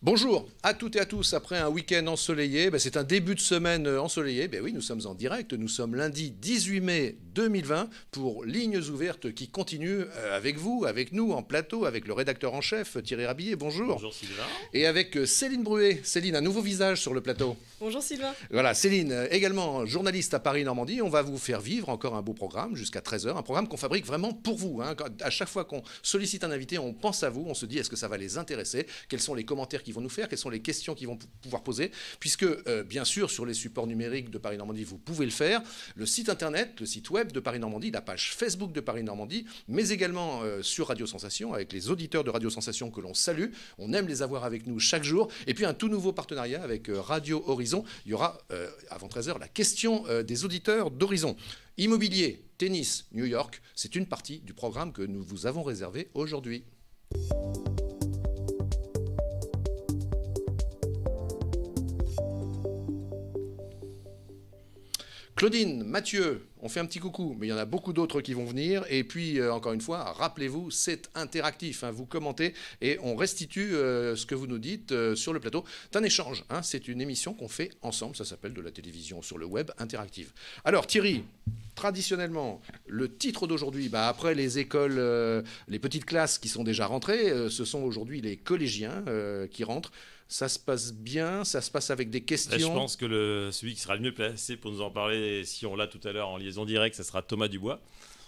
Bonjour à toutes et à tous. Après un week-end ensoleillé, c'est un début de semaine ensoleillé. Oui, nous sommes en direct. Nous sommes lundi 18 mai 2020 pour Lignes ouvertes qui continue avec vous, avec nous en plateau, avec le rédacteur en chef Thierry Rabillet. Bonjour. Bonjour Sylvain. Et avec Céline Bruet. Céline, un nouveau visage sur le plateau. Bonjour Sylvain. Voilà, Céline, également journaliste à Paris-Normandie. On va vous faire vivre encore un beau programme jusqu'à 13h. Un programme qu'on fabrique vraiment pour vous. À chaque fois qu'on sollicite un invité, on pense à vous. On se dit, est-ce que ça va les intéresser? Quels sont les commentaires qu'ils vont nous faire? Quelles sont les questions qu'ils vont pouvoir poser? Puisque, bien sûr, sur les supports numériques de Paris-Normandie, vous pouvez le faire. Le site internet, le site web de Paris-Normandie, la page Facebook de Paris-Normandie, mais également sur Radio Sensation, avec les auditeurs de Radio Sensation que l'on salue. On aime les avoir avec nous chaque jour. Et puis, un tout nouveau partenariat avec Radio Horizon. Il y aura, avant 13h, la question des auditeurs d'Horizon. Immobilier, tennis, New York, c'est une partie du programme que nous vous avons réservé aujourd'hui. Claudine, Mathieu, on fait un petit coucou, mais il y en a beaucoup d'autres qui vont venir. Et puis, encore une fois, rappelez-vous, c'est interactif. Vous commentez et on restitue ce que vous nous dites sur le plateau. C'est un échange, c'est une émission qu'on fait ensemble. Ça s'appelle de la télévision sur le web interactive. Alors, Thierry, traditionnellement, le titre d'aujourd'hui, après les écoles, les petites classes qui sont déjà rentrées, ce sont aujourd'hui les collégiens qui rentrent. Ça se passe bien, ça se passe avec des questions. Je pense que celui qui sera le mieux placé pour nous en parler, si on l'a tout à l'heure en liaison directe, ça sera Thomas Dubois,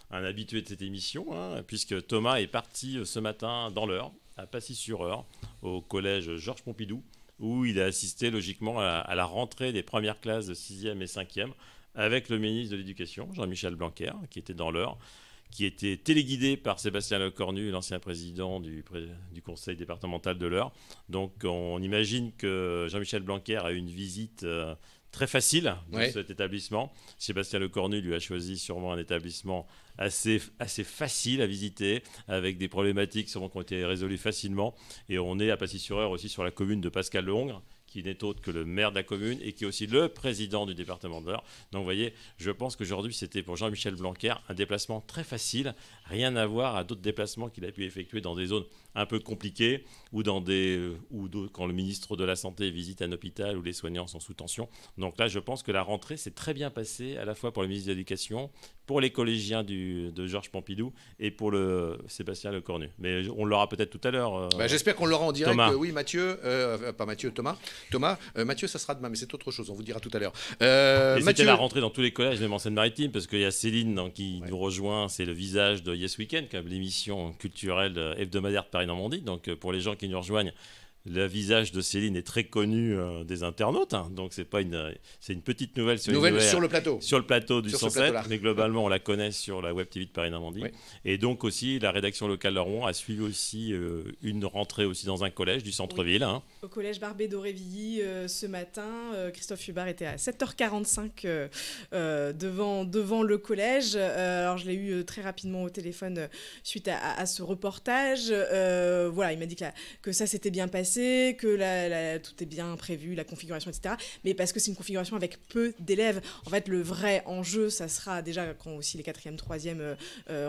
un habitué de cette émission, puisque Thomas est parti ce matin dans l'Eure, à Passy-sur-Eure, au collège Georges Pompidou, où il a assisté logiquement à la rentrée des premières classes de 6e et 5e, avec le ministre de l'Éducation, Jean-Michel Blanquer, qui était dans l'Eure, qui était téléguidé par Sébastien Lecornu, l'ancien président du conseil départemental de l'Eure. Donc on imagine que Jean-Michel Blanquer a eu une visite très facile de cet établissement. Sébastien Lecornu lui a choisi sûrement un établissement assez facile à visiter, avec des problématiques sûrement qui ont été résolues facilement. Et on est à Passy-sur-Eure aussi sur la commune de Pascal Lehongre, qui n'est autre que le maire de la commune et qui est aussi le président du département de l'Eure. Donc vous voyez, je pense qu'aujourd'hui, c'était pour Jean-Michel Blanquer un déplacement très facile, rien à voir à d'autres déplacements qu'il a pu effectuer dans des zones un peu compliquées ou quand le ministre de la Santé visite un hôpital où les soignants sont sous tension. Donc là, je pense que la rentrée s'est très bien passée, à la fois pour le ministre de l'Éducation, pour les collégiens de Georges Pompidou et pour le Sébastien Lecornu. Mais on l'aura peut-être tout à l'heure. J'espère qu'on l'aura en direct. Thomas. Oui, Mathieu, pas Mathieu, Thomas. Mathieu, ça sera demain, mais c'est autre chose, on vous dira tout à l'heure. C'était la rentrée dans tous les collèges, même en Seine-Maritime, parce qu'il y a Céline qui nous rejoint, c'est le visage de Yes Weekend, qui est l'émission culturelle hebdomadaire de Paris-Normandie. Donc pour les gens qui nous rejoignent, le visage de Céline est très connu des internautes, donc c'est une petite nouvelle sur le plateau. Sur le plateau du 107, mais globalement on la connaît sur la Web TV de Paris-Normandie. Oui. Et donc aussi la rédaction locale de Rouen a suivi aussi une rentrée aussi dans un collège du centre-ville. Au collège Barbé d'Aurevilly ce matin, Christophe Hubert était à 7h45 devant le collège. Alors je l'ai eu très rapidement au téléphone suite à ce reportage. Il m'a dit que ça s'était bien passé, que tout est bien prévu, la configuration, etc. Mais parce que c'est une configuration avec peu d'élèves. En fait, le vrai enjeu, ça sera déjà quand aussi les 4e, 3e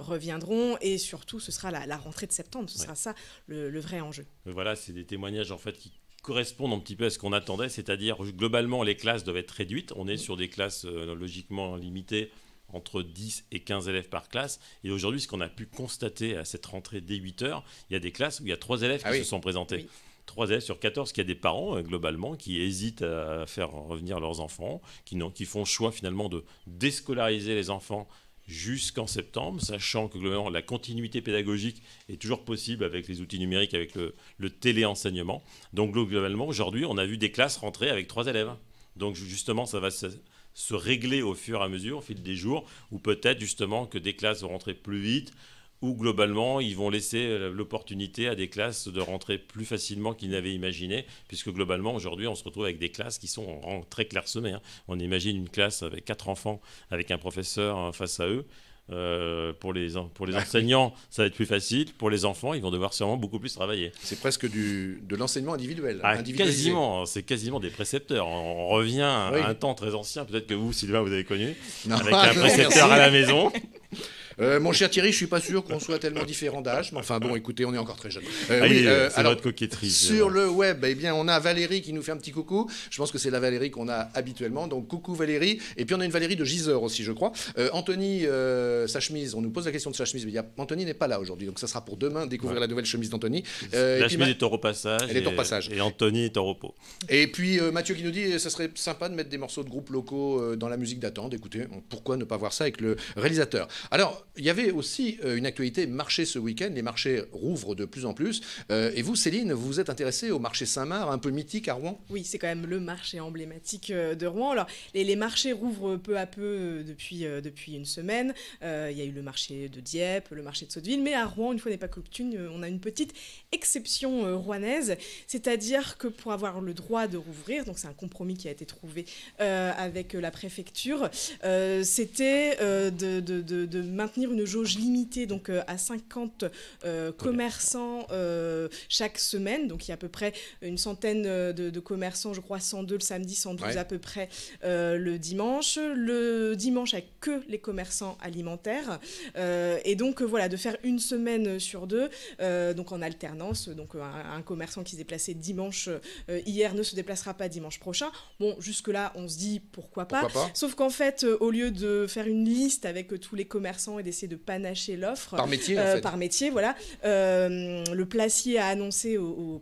reviendront. Et surtout, ce sera la rentrée de septembre. Ce sera ça, le vrai enjeu. Voilà, c'est des témoignages en fait qui correspondent un petit peu à ce qu'on attendait. C'est-à-dire, globalement, les classes doivent être réduites. On est sur des classes logiquement limitées, entre 10 et 15 élèves par classe. Et aujourd'hui, ce qu'on a pu constater à cette rentrée dès 8 heures, il y a des classes où il y a 3 élèves qui se sont présentés. Oui. 3 élèves sur 14, qu'il y a des parents, globalement, qui hésitent à faire revenir leurs enfants, qui font le choix finalement de déscolariser les enfants jusqu'en septembre, sachant que globalement la continuité pédagogique est toujours possible avec les outils numériques, avec le téléenseignement. Donc globalement, aujourd'hui, on a vu des classes rentrer avec 3 élèves. Donc justement, ça va se régler au fur et à mesure, au fil des jours, ou peut-être justement que des classes vont rentrer plus vite, ou globalement, ils vont laisser l'opportunité à des classes de rentrer plus facilement qu'ils n'avaient imaginé, puisque globalement, aujourd'hui, on se retrouve avec des classes qui sont en rang très clairsemé. On imagine une classe avec 4 enfants, avec un professeur face à eux. Pour les enseignants, ça va être plus facile. Pour les enfants, ils vont devoir sûrement beaucoup plus travailler. C'est presque de l'enseignement individuel. Quasiment, c'est quasiment des précepteurs. On revient à un temps très ancien, peut-être que vous, Sylvain, vous avez connu, avec un précepteur à la maison. Mon cher Thierry, je suis pas sûr qu'on soit tellement différents d'âge, mais enfin bon, écoutez, on est encore très jeunes. C'est alors, votre coquetterie. sur le web, eh bien, on a Valérie qui nous fait un petit coucou. Je pense que c'est la Valérie qu'on a habituellement. Donc, coucou Valérie. Et puis, on a une Valérie de Giseur aussi, je crois. Anthony, sa chemise, on nous pose la question de sa chemise, mais Anthony n'est pas là aujourd'hui. Donc, ça sera pour demain découvrir la nouvelle chemise d'Anthony. La chemise est au repassage. Elle est au repassage. Et Anthony est au repos. Et puis, Mathieu qui nous dit, ça serait sympa de mettre des morceaux de groupes locaux dans la musique d'attente. Écoutez, pourquoi ne pas voir ça avec le réalisateur. Alors, il y avait aussi une actualité marché ce week-end. Les marchés rouvrent de plus en plus. Et vous, Céline, vous vous êtes intéressée au marché Saint-Marc, un peu mythique à Rouen? Oui, c'est quand même le marché emblématique de Rouen. Alors, les marchés rouvrent peu à peu depuis une semaine. Il y a eu le marché de Dieppe, le marché de Sotteville. Mais à Rouen, une fois n'est pas coutume, on a une petite exception rouennaise. C'est-à-dire que pour avoir le droit de rouvrir, donc c'est un compromis qui a été trouvé avec la préfecture, c'était de maintenir une jauge limitée donc à 50 commerçants chaque semaine. Donc il y a à peu près une centaine de commerçants, je crois 102 le samedi, 112 à peu près le dimanche. Le dimanche avec que les commerçants alimentaires. Et donc voilà, de faire une semaine sur deux, donc en alternance. Donc un commerçant qui se déplaçait dimanche hier ne se déplacera pas dimanche prochain. Bon, jusque-là, on se dit pourquoi pas. Sauf qu'en fait, au lieu de faire une liste avec tous les commerçants et d'essayer de panacher l'offre par métier, en fait. Par métier, voilà, le placier a annoncé aux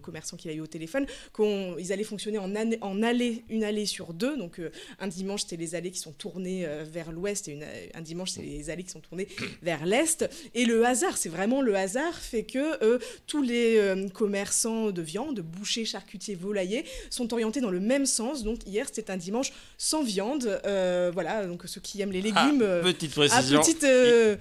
commerçants qu'il a eu au téléphone qu'ils allaient fonctionner en allée, une allée sur deux. Donc un dimanche, c'était les allées qui sont tournées vers l'ouest et un dimanche, c'est les allées qui sont tournées vers l'est. Et le hasard, c'est vraiment le hasard, fait que tous les commerçants de viande, bouchers, charcutiers, volaillers, sont orientés dans le même sens. Donc hier, c'était un dimanche sans viande. Voilà, donc ceux qui aiment les légumes... petite précision,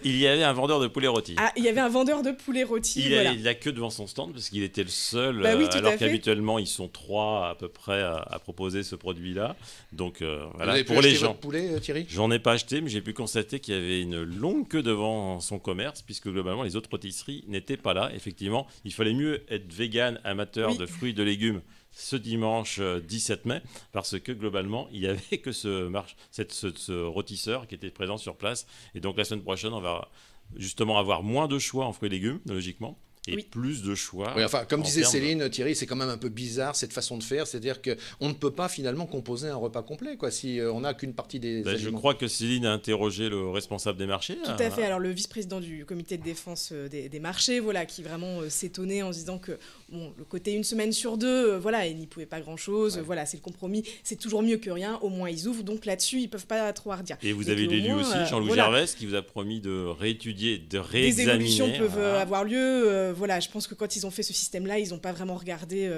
il y avait un vendeur de poulet rôti. Ah, il y avait un vendeur de poulet rôti, Il n'a que devant son stand, parce qu'il était le seul, oui, alors qu'habituellement, ils sont 3 à peu près à proposer ce produit-là. Donc voilà, vous avez pour les gens. Votre poulet, Thierry? J'en ai pas acheté, mais j'ai pu constater qu'il y avait une longue queue devant son commerce, puisque globalement, les autres rôtisseries n'étaient pas là. Effectivement, il fallait mieux être vegan, amateur de fruits et de légumes ce dimanche 17 mai, parce que globalement, il n'y avait que ce rôtisseur qui était présent sur place. Et donc la semaine prochaine, on va justement avoir moins de choix en fruits et légumes, logiquement. Et plus de choix. Oui, enfin, comme disait Céline, Thierry, c'est quand même un peu bizarre cette façon de faire. C'est-à-dire qu'on ne peut pas finalement composer un repas complet, quoi, si on n'a qu'une partie des aliments. Je crois que Céline a interrogé le responsable des marchés. Tout à fait. Alors, le vice-président du comité de défense des marchés, voilà, qui vraiment s'étonnait en se disant que bon, le côté une semaine sur deux, voilà, il n'y pouvait pas grand-chose. Voilà, c'est le compromis. C'est toujours mieux que rien. Au moins, ils ouvrent. Donc là-dessus, ils ne peuvent pas trop redire. Et vous avez l'élu aussi, Jean-Louis Gervais, qui vous a promis de réétudier, de réexaminer. Des évolutions peuvent avoir lieu. Voilà, je pense que quand ils ont fait ce système-là, ils n'ont pas vraiment regardé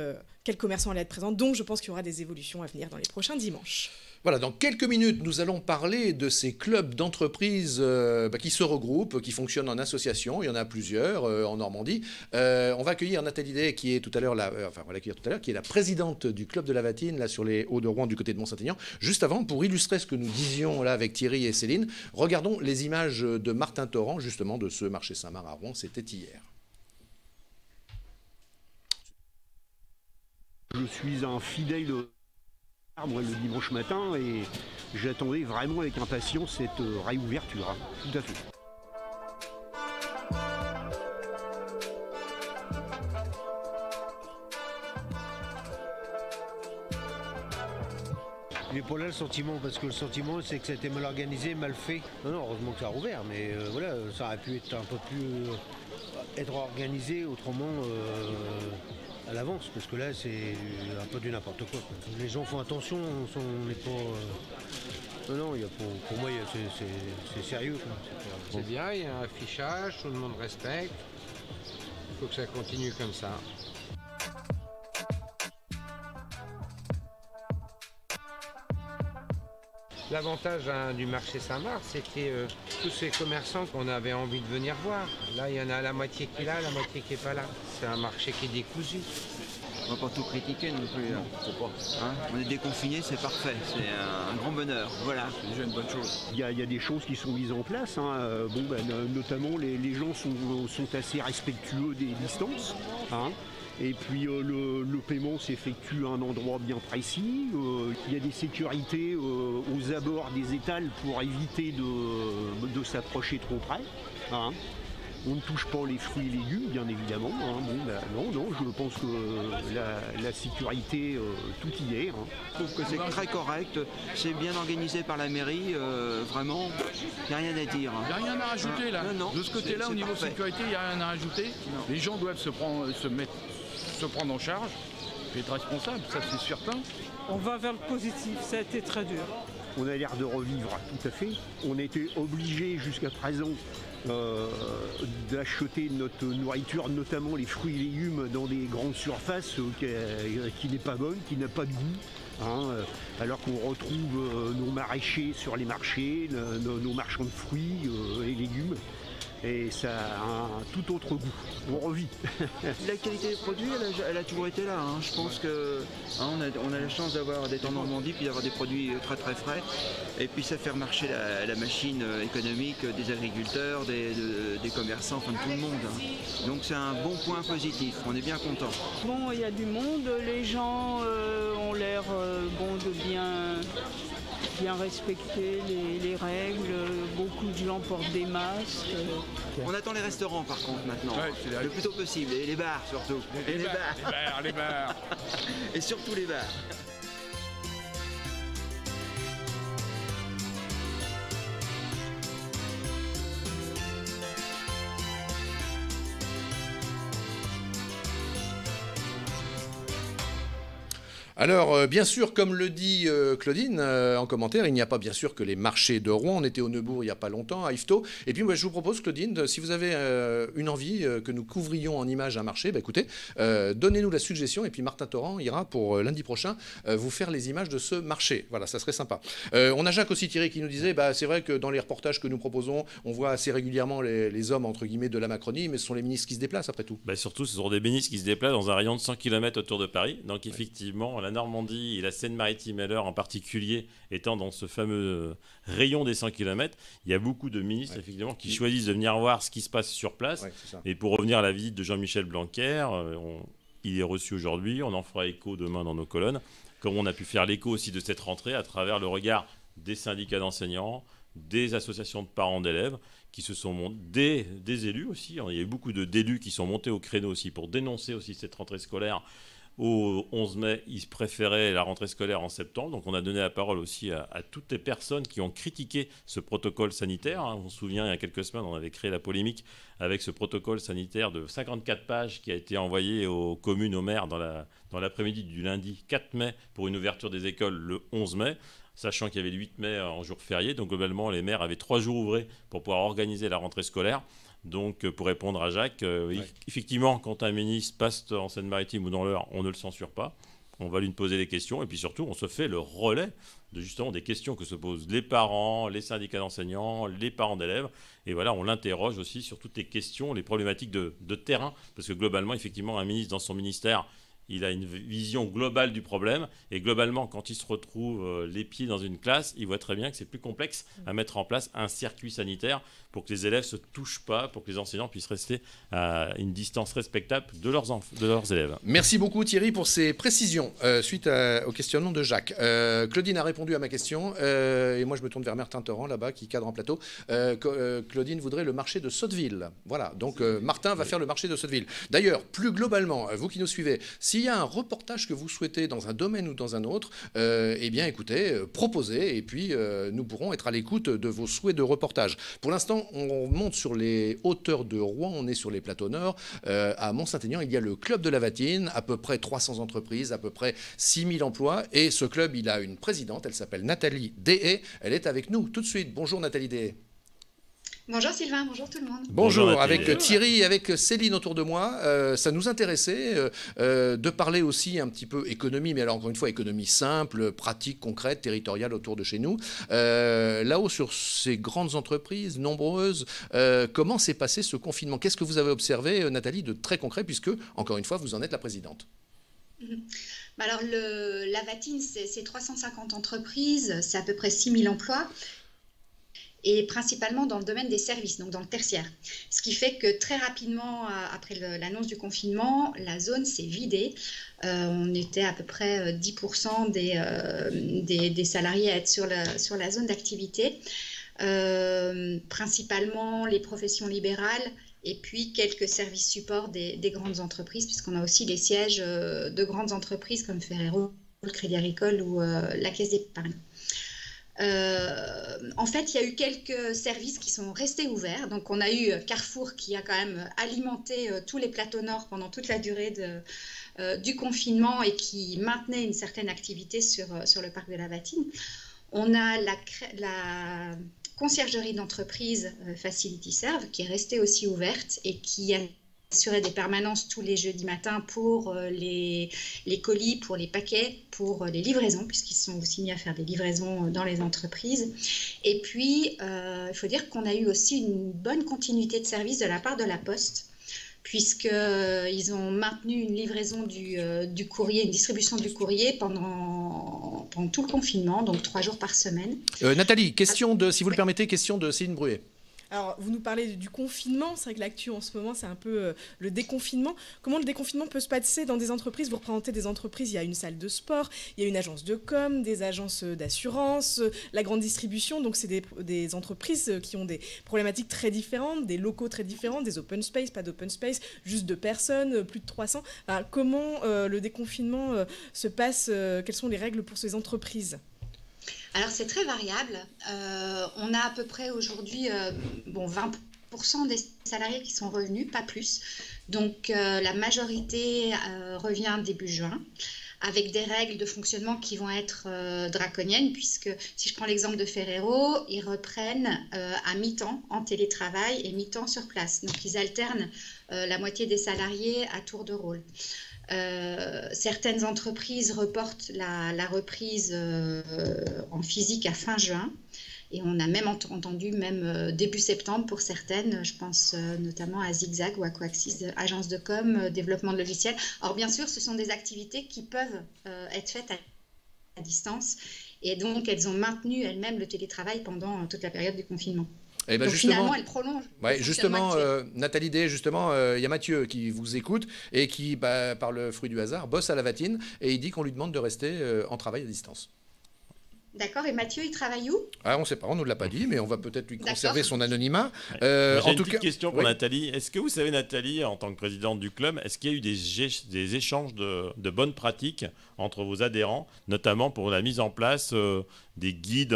quels commerçants allaient être présents. Donc, je pense qu'il y aura des évolutions à venir dans les prochains dimanches. Voilà, dans quelques minutes, nous allons parler de ces clubs d'entreprises qui se regroupent, qui fonctionnent en association. Il y en a plusieurs en Normandie. On va accueillir Nathalie Day, qui est tout à l'heure, qui est la présidente du club de la Vatine, là sur les Hauts-de-Rouen, du côté de Mont-Saint-Aignan. Juste avant, pour illustrer ce que nous disions là avec Thierry et Céline, regardons les images de Martin Torrent, justement, de ce marché Saint-Marc à Rouen. C'était hier. Je suis un fidèle moi le dimanche matin et j'attendais vraiment avec impatience cette réouverture. Tout à fait. Il n'est pas là le sentiment, parce que le sentiment c'est que ça a été mal organisé, mal fait. Non, heureusement que ça a rouvert, mais voilà, ça aurait pu être un peu plus être organisé autrement à l'avance, parce que là c'est un peu du n'importe quoi. Les gens font attention, on n'est pas. Non, pour moi c'est sérieux. C'est bien, il y a un affichage, tout le monde respecte. Il faut que ça continue comme ça. L'avantage du marché Saint-Marc, c'était tous ces commerçants qu'on avait envie de venir voir. Là, il y en a la moitié qui est là, la moitié qui n'est pas là. C'est un marché qui est décousu. On va pas tout critiquer non plus. Hein, on est déconfinés, c'est parfait, c'est un grand bonheur. Voilà, c'est déjà une bonne chose. Il y a des choses qui sont mises en place. Notamment, les gens sont assez respectueux des distances. Hein. Et puis le paiement s'effectue à un endroit bien précis. Il y a des sécurités aux abords des étals pour éviter de s'approcher trop près. Hein. On ne touche pas les fruits et légumes, bien évidemment. Hein. Non, je pense que la sécurité, tout y est. Hein. Je trouve que c'est très correct, c'est bien organisé par la mairie, vraiment, il n'y a rien à dire. Il n'y a rien à rajouter là. Non, de ce côté-là, au niveau parfait. sécurité, il n'y a rien à rajouter. Non. Les gens doivent se prendre en charge, et être responsables, ça c'est certain. On va vers le positif, ça a été très dur. On a l'air de revivre, tout à fait. On était obligés jusqu'à présent d'acheter notre nourriture, notamment les fruits et légumes, dans des grandes surfaces qui n'est pas bonne, qui n'a pas de goût. Hein, alors qu'on retrouve nos maraîchers sur les marchés, nos marchands de fruits et légumes. Et ça a un tout autre goût. On revit. La qualité des produits, elle a toujours été là. Hein. Je pense que on a la chance d'être en Normandie puis d'avoir des produits très très frais. Et puis ça fait marcher la machine économique des agriculteurs, des commerçants, enfin de tout le monde. Hein. Donc c'est un bon point positif. On est bien content. Bon, il y a du monde, les gens ont l'air de bien respecter les règles. Beaucoup de gens portent des masques. On attend les restaurants par contre maintenant, Ouais, le plus tôt possible, et les bars surtout. Les bars. Et surtout les bars. Alors, bien sûr, comme le dit Claudine en commentaire, il n'y a pas bien sûr que les marchés de Rouen. On était au Neubourg il n'y a pas longtemps, à Yvetot. Et puis, moi, je vous propose, Claudine, si vous avez une envie que nous couvrions en images un marché, bah, écoutez, donnez-nous la suggestion. Et puis, Martin Torrent ira pour lundi prochain vous faire les images de ce marché. Voilà, ça serait sympa. On a Jacques aussi, Thierry, qui nous disait, bah, c'est vrai que dans les reportages que nous proposons, on voit assez régulièrement les hommes, entre guillemets, de la Macronie, mais ce sont les ministres qui se déplacent après tout. Bah surtout, ce sont des ministres qui se déplacent dans un rayon de 100 km autour de Paris. Donc, effectivement, la Normandie et la Seine-Maritime et l'Eure en particulier étant dans ce fameux rayon des 100 km, il y a beaucoup de ministres effectivement qui choisissent de venir voir ce qui se passe sur place. Et pour revenir à la visite de Jean-Michel Blanquer, il est reçu aujourd'hui, on en fera écho demain dans nos colonnes, comme on a pu faire l'écho aussi de cette rentrée à travers le regard des syndicats d'enseignants, des associations de parents d'élèves, qui se sont montés, des élus aussi. Il y a eu beaucoup d'élus qui sont montés au créneau aussi pour dénoncer aussi cette rentrée scolaire. Au 11 mai, ils préféraient la rentrée scolaire en septembre. Donc on a donné la parole aussi à toutes les personnes qui ont critiqué ce protocole sanitaire. On se souvient, il y a quelques semaines, on avait créé la polémique avec ce protocole sanitaire de 54 pages qui a été envoyé aux communes, aux maires dans l'après-midi du lundi 4 mai pour une ouverture des écoles le 11 mai. Sachant qu'il y avait le 8 mai en jour férié. Donc globalement, les maires avaient 3 jours ouvrés pour pouvoir organiser la rentrée scolaire. Donc pour répondre à Jacques, effectivement, quand un ministre passe en Seine-Maritime ou dans l'Eure, on ne le censure pas. On va lui poser des questions et puis surtout, on se fait le relais de justement des questions que se posent les parents, les syndicats d'enseignants, les parents d'élèves. Et voilà, on l'interroge aussi sur toutes les questions, les problématiques de terrain. Parce que globalement, effectivement, un ministre dans son ministère, il a une vision globale du problème. Et globalement, quand il se retrouve les pieds dans une classe, il voit très bien que c'est plus complexe à mettre en place un circuit sanitaire pour que les élèves ne se touchent pas, pour que les enseignants puissent rester à une distance respectable de leurs élèves. Merci beaucoup Thierry pour ces précisions suite au questionnement de Jacques. Claudine a répondu à ma question et moi je me tourne vers Martin Torrent là-bas qui cadre en plateau. Claudine voudrait le marché de Sotteville. Voilà, donc Martin va faire le marché de Sotteville. D'ailleurs, plus globalement, vous qui nous suivez, s'il y a un reportage que vous souhaitez dans un domaine ou dans un autre, eh bien écoutez, proposez et puis nous pourrons être à l'écoute de vos souhaits de reportage. Pour l'instant, on monte sur les hauteurs de Rouen, on est sur les plateaux nord. À Mont-Saint-Aignan, il y a le club de la Vatine, à peu près 300 entreprises, à peu près 6000 emplois. Et ce club, il a une présidente, elle s'appelle Nathalie Deshaies. Elle est avec nous tout de suite. Bonjour Nathalie Deshaies. Bonjour Sylvain, bonjour tout le monde. Bonjour, avec Thierry, avec Céline autour de moi. Ça nous intéressait de parler aussi un petit peu économie, mais alors encore une fois, économie simple, pratique, concrète, territoriale autour de chez nous. Là-haut, sur ces grandes entreprises, nombreuses, comment s'est passé ce confinement? Qu'est-ce que vous avez observé, Nathalie, de très concret, puisque, encore une fois, vous en êtes la présidente? Alors, la Vatine, c'est 350 entreprises, c'est à peu près 6000 emplois. et principalement dans le domaine des services, donc dans le tertiaire. Ce qui fait que très rapidement, après l'annonce du confinement, la zone s'est vidée. On était à peu près 10% des salariés à être sur la zone d'activité, principalement les professions libérales et puis quelques services supports des grandes entreprises, puisqu'on a aussi les sièges de grandes entreprises comme Ferrero, le Crédit Agricole ou la Caisse d'épargne. En fait, il y a eu quelques services qui sont restés ouverts. Donc, on a eu Carrefour qui a quand même alimenté tous les plateaux nord pendant toute la durée du confinement et qui maintenait une certaine activité sur le parc de la Vatine. On a la conciergerie d'entreprise Facility Serve qui est restée aussi ouverte et qui assurait des permanences tous les jeudis matins pour les colis, pour les paquets, pour les livraisons, puisqu'ils sont aussi mis à faire des livraisons dans les entreprises. Et puis, il faut dire qu'on a eu aussi une bonne continuité de service de la part de la Poste, puisqu'ils ont maintenu une livraison du courrier, une distribution du courrier pendant tout le confinement, donc 3 jours par semaine. Nathalie, si vous le permettez, question de Céline Bruet. Alors, vous nous parlez du confinement. C'est vrai que l'actu en ce moment, c'est un peu le déconfinement. Comment le déconfinement peut se passer dans des entreprises? Vous représentez des entreprises, il y a une salle de sport, il y a une agence de com, des agences d'assurance, la grande distribution. Donc, c'est des entreprises qui ont des problématiques très différentes, des locaux très différents, des open space, pas d'open space, juste 2 personnes, plus de 300. Enfin, comment le déconfinement se passe? Quelles sont les règles pour ces entreprises? Alors, c'est très variable. On a à peu près aujourd'hui 20% des salariés qui sont revenus, pas plus. Donc, la majorité revient début juin, avec des règles de fonctionnement qui vont être draconiennes, puisque si je prends l'exemple de Ferrero, ils reprennent à mi-temps en télétravail et mi-temps sur place. Donc, ils alternent la moitié des salariés à tour de rôle. Certaines entreprises reportent la reprise en physique à fin juin et on a même entendu début septembre pour certaines, je pense notamment à Zigzag ou à Coaxis, agence de com, développement de logiciels. Alors bien sûr, ce sont des activités qui peuvent être faites à distance et donc elles ont maintenu elles-mêmes le télétravail pendant toute la période du confinement. Et ben donc finalement, elle prolonge. Ouais, justement, Nathalie Day, il y a Mathieu qui vous écoute et qui, par le fruit du hasard, bosse à la Vatine et il dit qu'on lui demande de rester en travail à distance. D'accord, et Mathieu, il travaille où? On ne sait pas, on ne nous l'a pas dit, mais on va peut-être lui conserver son anonymat. J'ai une petite question pour Nathalie. Est-ce que vous savez, Nathalie, en tant que présidente du club, est-ce qu'il y a eu des échanges de bonnes pratiques entre vos adhérents, notamment pour la mise en place des guides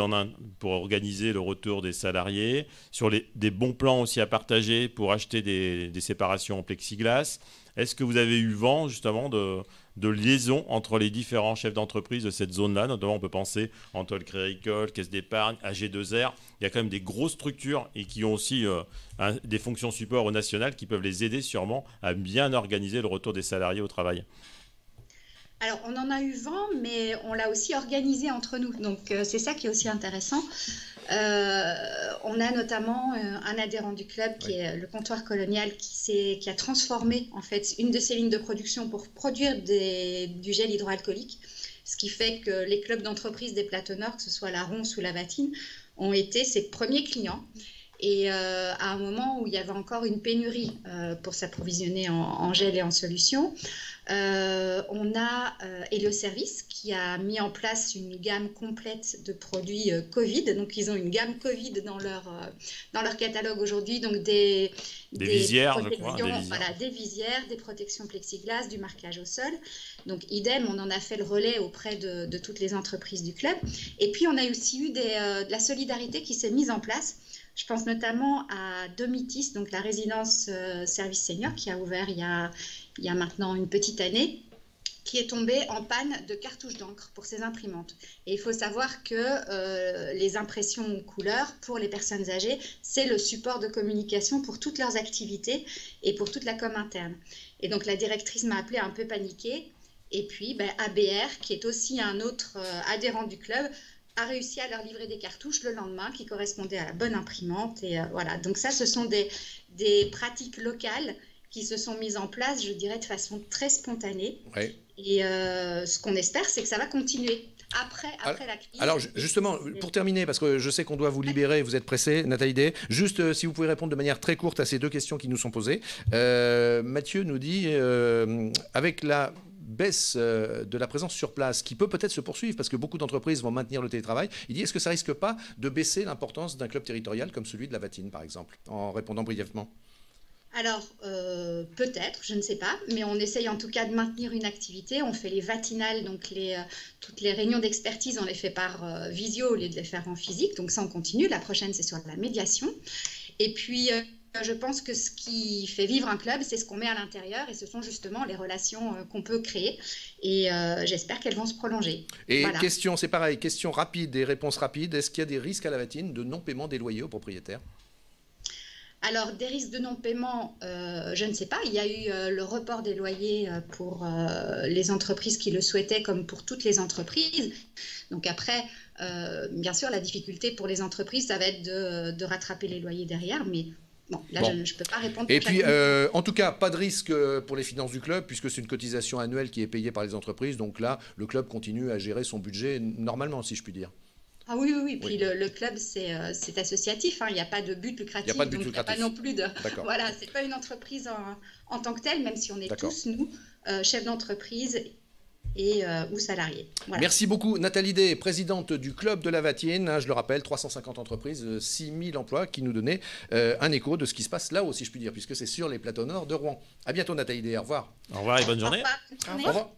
pour organiser le retour des salariés, sur des bons plans aussi à partager pour acheter des séparations en plexiglas? Est-ce que vous avez eu vent justement de liaison entre les différents chefs d'entreprise de cette zone-là? Notamment, on peut penser Antoine le Crédit Agricole, Caisse d'épargne, AG2R. Il y a quand même des grosses structures et qui ont aussi des fonctions support au national qui peuvent les aider sûrement à bien organiser le retour des salariés au travail. Alors, on en a eu vent, mais on l'a aussi organisé entre nous. Donc, c'est ça qui est aussi intéressant. On a notamment un adhérent du club qui est le comptoir colonial qui a transformé en fait une de ses lignes de production pour produire du gel hydroalcoolique. Ce qui fait que les clubs d'entreprise des plateaux nord, que ce soit la Ronce ou la Vatine, ont été ses premiers clients. Et à un moment où il y avait encore une pénurie pour s'approvisionner en gel et en solutions, on a Helio Service qui a mis en place une gamme complète de produits Covid. Donc, ils ont une gamme Covid dans leur catalogue aujourd'hui. Donc, des visières, je crois. Des visières, des protections plexiglas, du marquage au sol. Donc, idem, on en a fait le relais auprès de toutes les entreprises du club. Et puis, on a aussi eu de la solidarité qui s'est mise en place. Je pense notamment à Domitis, donc la résidence service senior qui a ouvert il y a maintenant une petite année, qui est tombée en panne de cartouches d'encre pour ses imprimantes. Et il faut savoir que les impressions couleurs pour les personnes âgées, c'est le support de communication pour toutes leurs activités et pour toute la com interne. Et donc la directrice m'a appelée un peu paniquée. Et puis ABR, qui est aussi un autre adhérent du club, a réussi à leur livrer des cartouches le lendemain qui correspondaient à la bonne imprimante. Et voilà. Donc ça, ce sont des pratiques locales qui se sont mises en place, je dirais, de façon très spontanée. Ouais. Et ce qu'on espère, c'est que ça va continuer. après la crise. Alors justement, pour terminer, parce que je sais qu'on doit vous libérer, vous êtes pressé, Nathalie Day, juste si vous pouvez répondre de manière très courte à ces deux questions qui nous sont posées. Mathieu nous dit, avec la baisse de la présence sur place, qui peut peut-être se poursuivre, parce que beaucoup d'entreprises vont maintenir le télétravail, il dit, est-ce que ça risque pas de baisser l'importance d'un club territorial comme celui de la Vatine, par exemple, en répondant brièvement? Alors, peut-être, je ne sais pas, mais on essaye en tout cas de maintenir une activité. On fait les vatinales, donc toutes les réunions d'expertise, on les fait par visio au lieu de les faire en physique. Donc ça, on continue. La prochaine, c'est sur la médiation. Et puis, je pense que ce qui fait vivre un club, c'est ce qu'on met à l'intérieur, et ce sont justement les relations qu'on peut créer. Et j'espère qu'elles vont se prolonger. Et voilà. question, c'est pareil, question rapide et réponse rapide. Est-ce qu'il y a des risques à la Vatine de non-paiement des loyers aux propriétaires? Alors, des risques de non-paiement, je ne sais pas. Il y a eu le report des loyers pour les entreprises qui le souhaitaient, comme pour toutes les entreprises. Donc après, bien sûr, la difficulté pour les entreprises, ça va être de rattraper les loyers derrière, mais bon, là, je ne peux pas répondre. Et puis, en tout cas, pas de risque pour les finances du club, puisque c'est une cotisation annuelle qui est payée par les entreprises. Donc là, le club continue à gérer son budget normalement, si je puis dire. Ah oui, oui, oui. Puis le club, c'est associatif. Hein. Il n'y a pas de but lucratif. Il n'y a pas de but lucratif. Il n'y a pas non plus de... Voilà, c'est pas une entreprise en tant que telle, même si on est tous, nous, chefs d'entreprise ou salariés. Voilà. Merci beaucoup Nathalie Day, présidente du club de la Vatine, je le rappelle, 350 entreprises, 6000 emplois, qui nous donnaient un écho de ce qui se passe là-haut, si je puis dire, puisque c'est sur les plateaux nord de Rouen. À bientôt Nathalie Day, au revoir. Au revoir et bonne journée.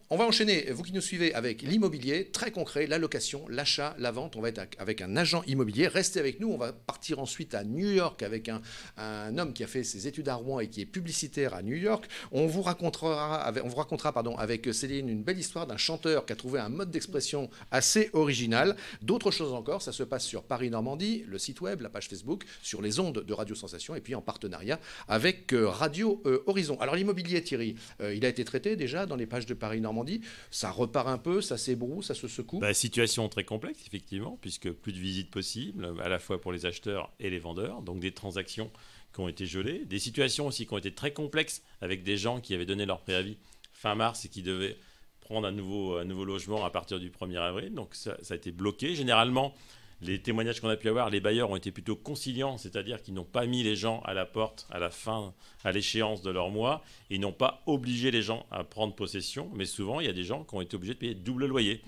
On va enchaîner, vous qui nous suivez, avec l'immobilier, très concret, la location, l'achat, la vente. On va être avec un agent immobilier. Restez avec nous, on va partir ensuite à New York avec un homme qui a fait ses études à Rouen et qui est publicitaire à New York. On vous racontera avec Céline une belle histoire d'un chanteur qui a trouvé un mode d'expression assez original. D'autres choses encore, ça se passe sur Paris Normandie, le site web, la page Facebook, sur les ondes de Radio Sensation et puis en partenariat avec Radio Horizon. Alors l'immobilier, Thierry, il a été traité déjà dans les pages de Paris Normandie. Ça repart un peu, ça s'ébroue, ça se secoue. Situation très complexe, effectivement, puisque plus de visites possibles, à la fois pour les acheteurs et les vendeurs, donc des transactions qui ont été gelées, des situations aussi qui ont été très complexes avec des gens qui avaient donné leur préavis fin mars et qui devaient prendre un nouveau logement à partir du 1er avril. Donc ça a été bloqué. Généralement, les témoignages qu'on a pu avoir, les bailleurs ont été plutôt conciliants, c'est-à-dire qu'ils n'ont pas mis les gens à la porte à l'échéance de leur mois, et ils n'ont pas obligé les gens à prendre possession. Mais souvent, il y a des gens qui ont été obligés de payer double loyer.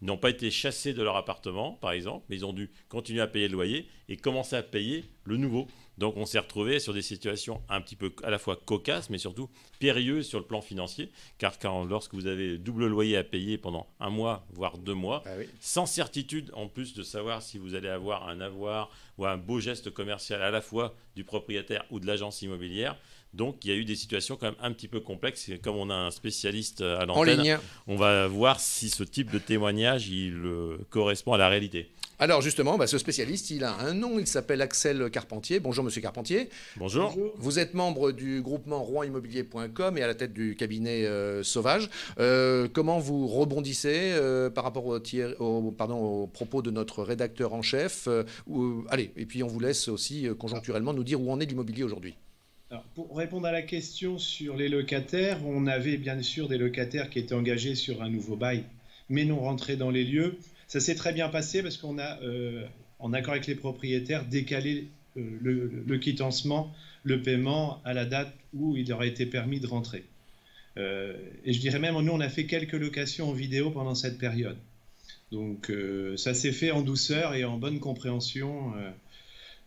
Ils n'ont pas été chassés de leur appartement, par exemple, mais ils ont dû continuer à payer le loyer et commencer à payer le nouveau. Donc on s'est retrouvé sur des situations un petit peu à la fois cocasses, mais surtout périlleuses sur le plan financier, car lorsque vous avez double loyer à payer pendant un mois, voire 2 mois, sans certitude en plus de savoir si vous allez avoir un avoir ou un beau geste commercial à la fois du propriétaire ou de l'agence immobilière. Donc il y a eu des situations quand même un petit peu complexes. Et comme on a un spécialiste à l'antenne, on va voir si ce type de témoignage correspond à la réalité. Alors justement, ce spécialiste, il a un nom, il s'appelle Axel Carpentier. Bonjour Monsieur Carpentier. Bonjour. Vous êtes membre du groupement rouenimmobilier.com et à la tête du cabinet Sauvage. Comment vous rebondissez par rapport aux propos de notre rédacteur en chef allez, et puis on vous laisse aussi conjoncturellement nous dire où en est l'immobilier aujourd'hui. Alors, pour répondre à la question sur les locataires, on avait bien sûr des locataires qui étaient engagés sur un nouveau bail, mais non rentrés dans les lieux. Ça s'est très bien passé parce qu'on a, en accord avec les propriétaires, décalé le quittancement, le paiement à la date où il aurait été permis de rentrer. Et je dirais même, nous, on a fait quelques locations en vidéo pendant cette période. Donc, ça s'est fait en douceur et en bonne compréhension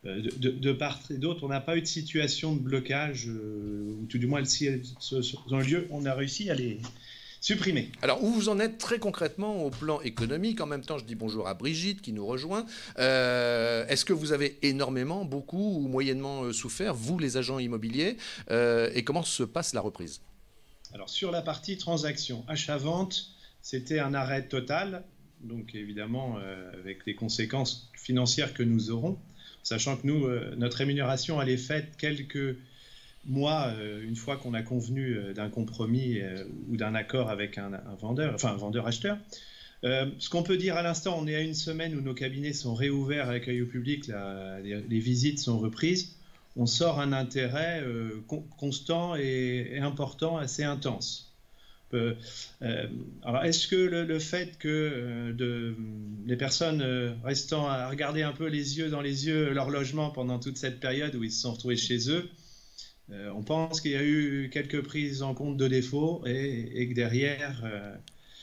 de part et d'autre. On n'a pas eu de situation de blocage, ou tout du moins, dans le lieu, on a réussi à les supprimer. Alors, où vous en êtes très concrètement au plan économique? En même temps, je dis bonjour à Brigitte qui nous rejoint. Est-ce que vous avez énormément, beaucoup ou moyennement souffert, vous les agents immobiliers, et comment se passe la reprise? Alors, sur la partie transaction, achat-vente, c'était un arrêt total, donc évidemment avec les conséquences financières que nous aurons, sachant que nous, notre rémunération, elle est faite quelques mois, une fois qu'on a convenu d'un compromis ou d'un accord avec un vendeur, enfin un vendeur-acheteur. Ce qu'on peut dire à l'instant, on est à une semaine où nos cabinets sont réouverts à l'accueil au public, les visites sont reprises. On sort un intérêt constant et important, assez intense. Alors, est-ce que le fait que les personnes restant à regarder un peu les yeux dans les yeux leur logement pendant toute cette période où ils se sont retrouvés chez eux, on pense qu'il y a eu quelques prises en compte de défauts et que derrière...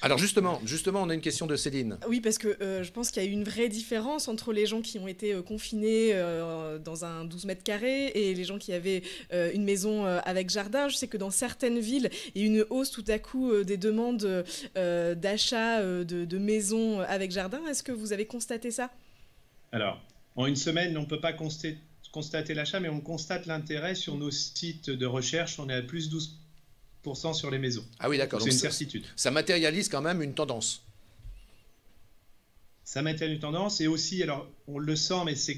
Alors justement, on a une question de Céline. Oui, parce que je pense qu'il y a eu une vraie différence entre les gens qui ont été confinés dans un 12 mètres carrés et les gens qui avaient une maison avec jardin. Je sais que dans certaines villes, il y a eu une hausse tout à coup des demandes d'achat de maisons avec jardin. Est-ce que vous avez constaté ça? Alors, en une semaine, on ne peut pas constater l'achat, mais on constate l'intérêt sur nos sites de recherche. On est à plus 12% sur les maisons. Ah oui, d'accord. C'est une certitude. Ça matérialise quand même une tendance. Ça matérialise une tendance et aussi, alors on le sent, mais c'est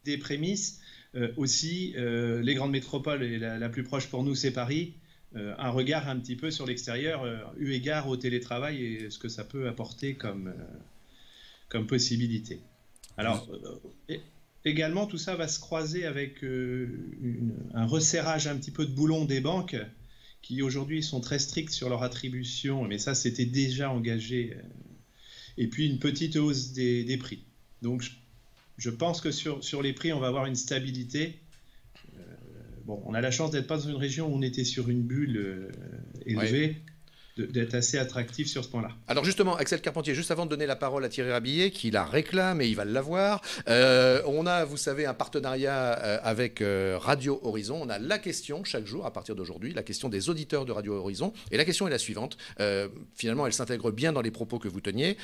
des prémices, aussi les grandes métropoles, et la plus proche pour nous c'est Paris, un regard un petit peu sur l'extérieur, eu égard au télétravail et ce que ça peut apporter comme possibilité. Alors, également, tout ça va se croiser avec un resserrage un petit peu de boulon des banques qui aujourd'hui sont très stricts sur leur attribution, mais ça c'était déjà engagé, et puis une petite hausse des prix. Donc je pense que sur les prix, on va avoir une stabilité. Bon, on a la chance d'être pas dans une région où on était sur une bulle élevée. Ouais. D'être assez attractif sur ce point-là. Alors justement, Axel Carpentier, juste avant de donner la parole à Thierry Rabillet, qui la réclame et il va l'avoir, on a, vous savez, un partenariat avec Radio Horizon. On a la question chaque jour, à partir d'aujourd'hui, la question des auditeurs de Radio Horizon. Et la question est la suivante. Finalement, elle s'intègre bien dans les propos que vous teniez.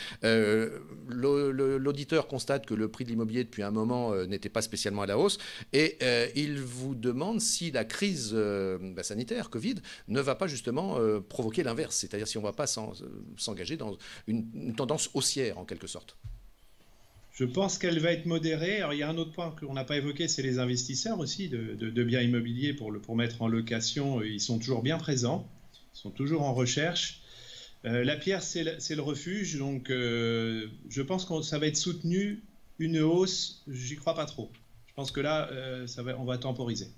L'auditeur constate que le prix de l'immobilier, depuis un moment, n'était pas spécialement à la hausse. Et il vous demande si la crise sanitaire, Covid, ne va pas justement provoquer l'inverse. C'est-à-dire si on ne va pas s'engager dans une tendance haussière, en quelque sorte. Je pense qu'elle va être modérée. Alors, il y a un autre point qu'on n'a pas évoqué, c'est les investisseurs aussi de biens immobiliers pour mettre en location. Ils sont toujours bien présents, ils sont toujours en recherche. La pierre, c'est le refuge. Donc, je pense que ça va être soutenu. Une hausse, j'y crois pas trop. Je pense que là, on va temporiser.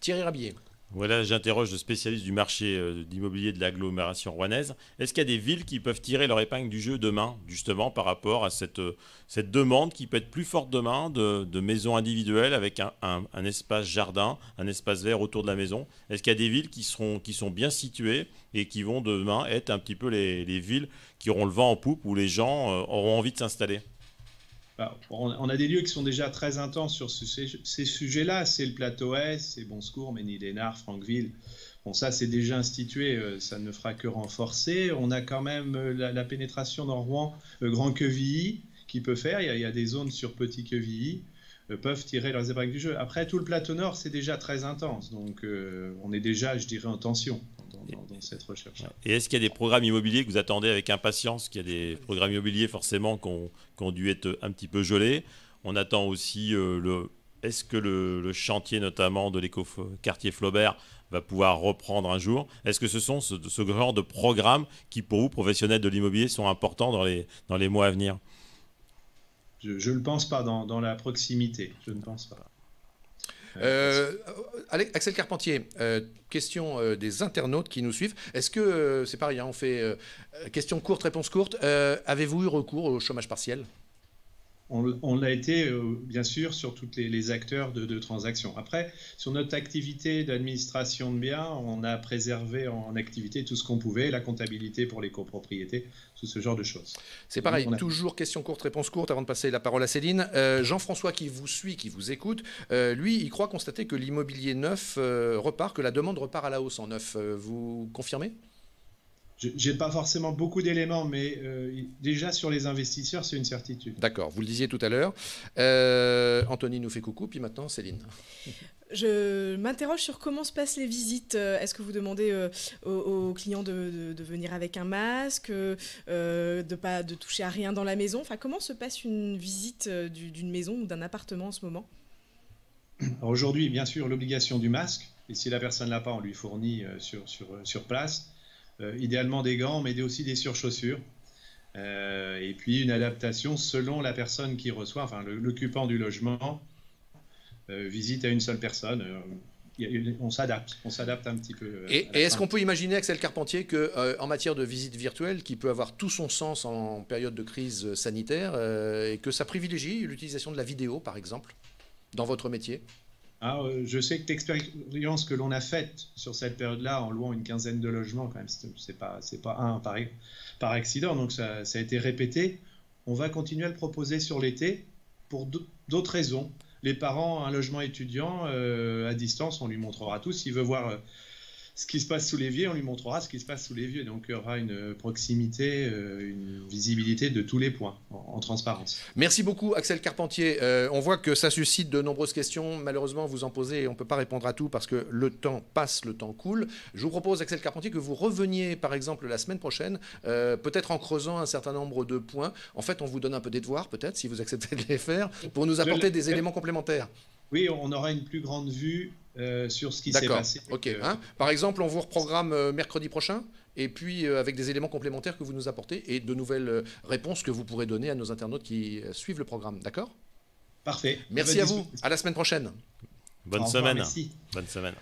Thierry Rabillet. Voilà, j'interroge le spécialiste du marché d'immobilier de l'agglomération rouennaise. Est-ce qu'il y a des villes qui peuvent tirer leur épingle du jeu demain, justement, par rapport à cette demande qui peut être plus forte demain de maisons individuelles avec un espace jardin, un espace vert autour de la maison? Est-ce qu'il y a des villes qui sont bien situées et qui vont demain être un petit peu les villes qui auront le vent en poupe, où les gens auront envie de s'installer? On a des lieux qui sont déjà très intenses sur ces sujets-là. C'est le Plateau Est, c'est Bonsecours, Ménil-Lénard, Franqueville. Bon, ça, c'est déjà institué, ça ne fera que renforcer. On a quand même la pénétration dans Rouen, Grand-Quevilly, qui peut faire. Il y a des zones sur Petit-Quevilly, peuvent tirer leurs épingles du jeu. Après, tout le Plateau Nord, c'est déjà très intense. Donc, on est déjà, je dirais, en tension dans cette recherche. Et est-ce qu'il y a des programmes immobiliers que vous attendez avec impatience? Qu'il y a des programmes immobiliers forcément qui ont dû être un petit peu gelés. On attend aussi est-ce que le chantier notamment de l'éco-quartier Flaubert va pouvoir reprendre un jour? Est-ce que ce sont ce genre de programmes qui, pour vous, professionnels de l'immobilier, sont importants dans les mois à venir? Je ne le pense pas dans la proximité. Je ne pense pas. Axel Carpentier, question des internautes qui nous suivent. Est-ce que, c'est pareil, on fait question courte, réponse courte. Avez-vous eu recours au chômage partiel? On l'a été, bien sûr, sur tous les acteurs de transactions. Après, sur notre activité d'administration de biens, on a préservé en activité tout ce qu'on pouvait, la comptabilité pour les copropriétés, tout ce genre de choses. C'est pareil, toujours question courte, réponse courte, avant de passer la parole à Céline. Jean-François, qui vous suit, qui vous écoute, lui, il croit constater que l'immobilier neuf repart, que la demande repart à la hausse en neuf. Vous confirmez ? Je n'ai pas forcément beaucoup d'éléments, mais déjà sur les investisseurs, c'est une certitude. D'accord, vous le disiez tout à l'heure. Anthony nous fait coucou, puis maintenant Céline. Je m'interroge sur comment se passent les visites. Est-ce que vous demandez aux clients de venir avec un masque, de toucher à rien dans la maison? Enfin, comment se passe une visite d'une maison ou d'un appartement en ce moment? Aujourd'hui, bien sûr, l'obligation du masque. Et si la personne ne l'a pas, on lui fournit sur place. Idéalement des gants, mais aussi des surchaussures. Et puis une adaptation selon la personne qui reçoit, enfin l'occupant du logement, visite à une seule personne. on s'adapte un petit peu. Et est-ce qu'on peut imaginer, Axel Carpentier, qu'en matière de visite virtuelle, qui peut avoir tout son sens en période de crise sanitaire, et que ça privilégie l'utilisation de la vidéo, par exemple, dans votre métier? Je sais que l'expérience que l'on a faite sur cette période-là, en louant une quinzaine de logements, quand même, c'est pas un par accident, donc ça a été répété. On va continuer à le proposer sur l'été pour d'autres raisons. Les parents, un logement étudiant à distance, on lui montrera tout. S'il veut voir ce qui se passe sous l'évier, on lui montrera ce qui se passe sous l'évier. Donc il y aura une proximité, une visibilité de tous les points en transparence. Merci beaucoup Axel Carpentier. On voit que ça suscite de nombreuses questions. Malheureusement, vous en posez et on ne peut pas répondre à tout parce que le temps passe, le temps coule. Je vous propose, Axel Carpentier, que vous reveniez par exemple la semaine prochaine, peut-être en creusant un certain nombre de points. En fait, on vous donne un peu des devoirs, peut-être, si vous acceptez de les faire, pour nous apporter des éléments complémentaires. Oui, on aura une plus grande vue sur ce qui s'est passé. D'accord, ok. Par exemple, on vous reprogramme mercredi prochain, et puis avec des éléments complémentaires que vous nous apportez, et de nouvelles réponses que vous pourrez donner à nos internautes qui suivent le programme, d'accord? Parfait. Merci à vous, à la semaine prochaine. Bonne semaine. Merci. Bonne semaine.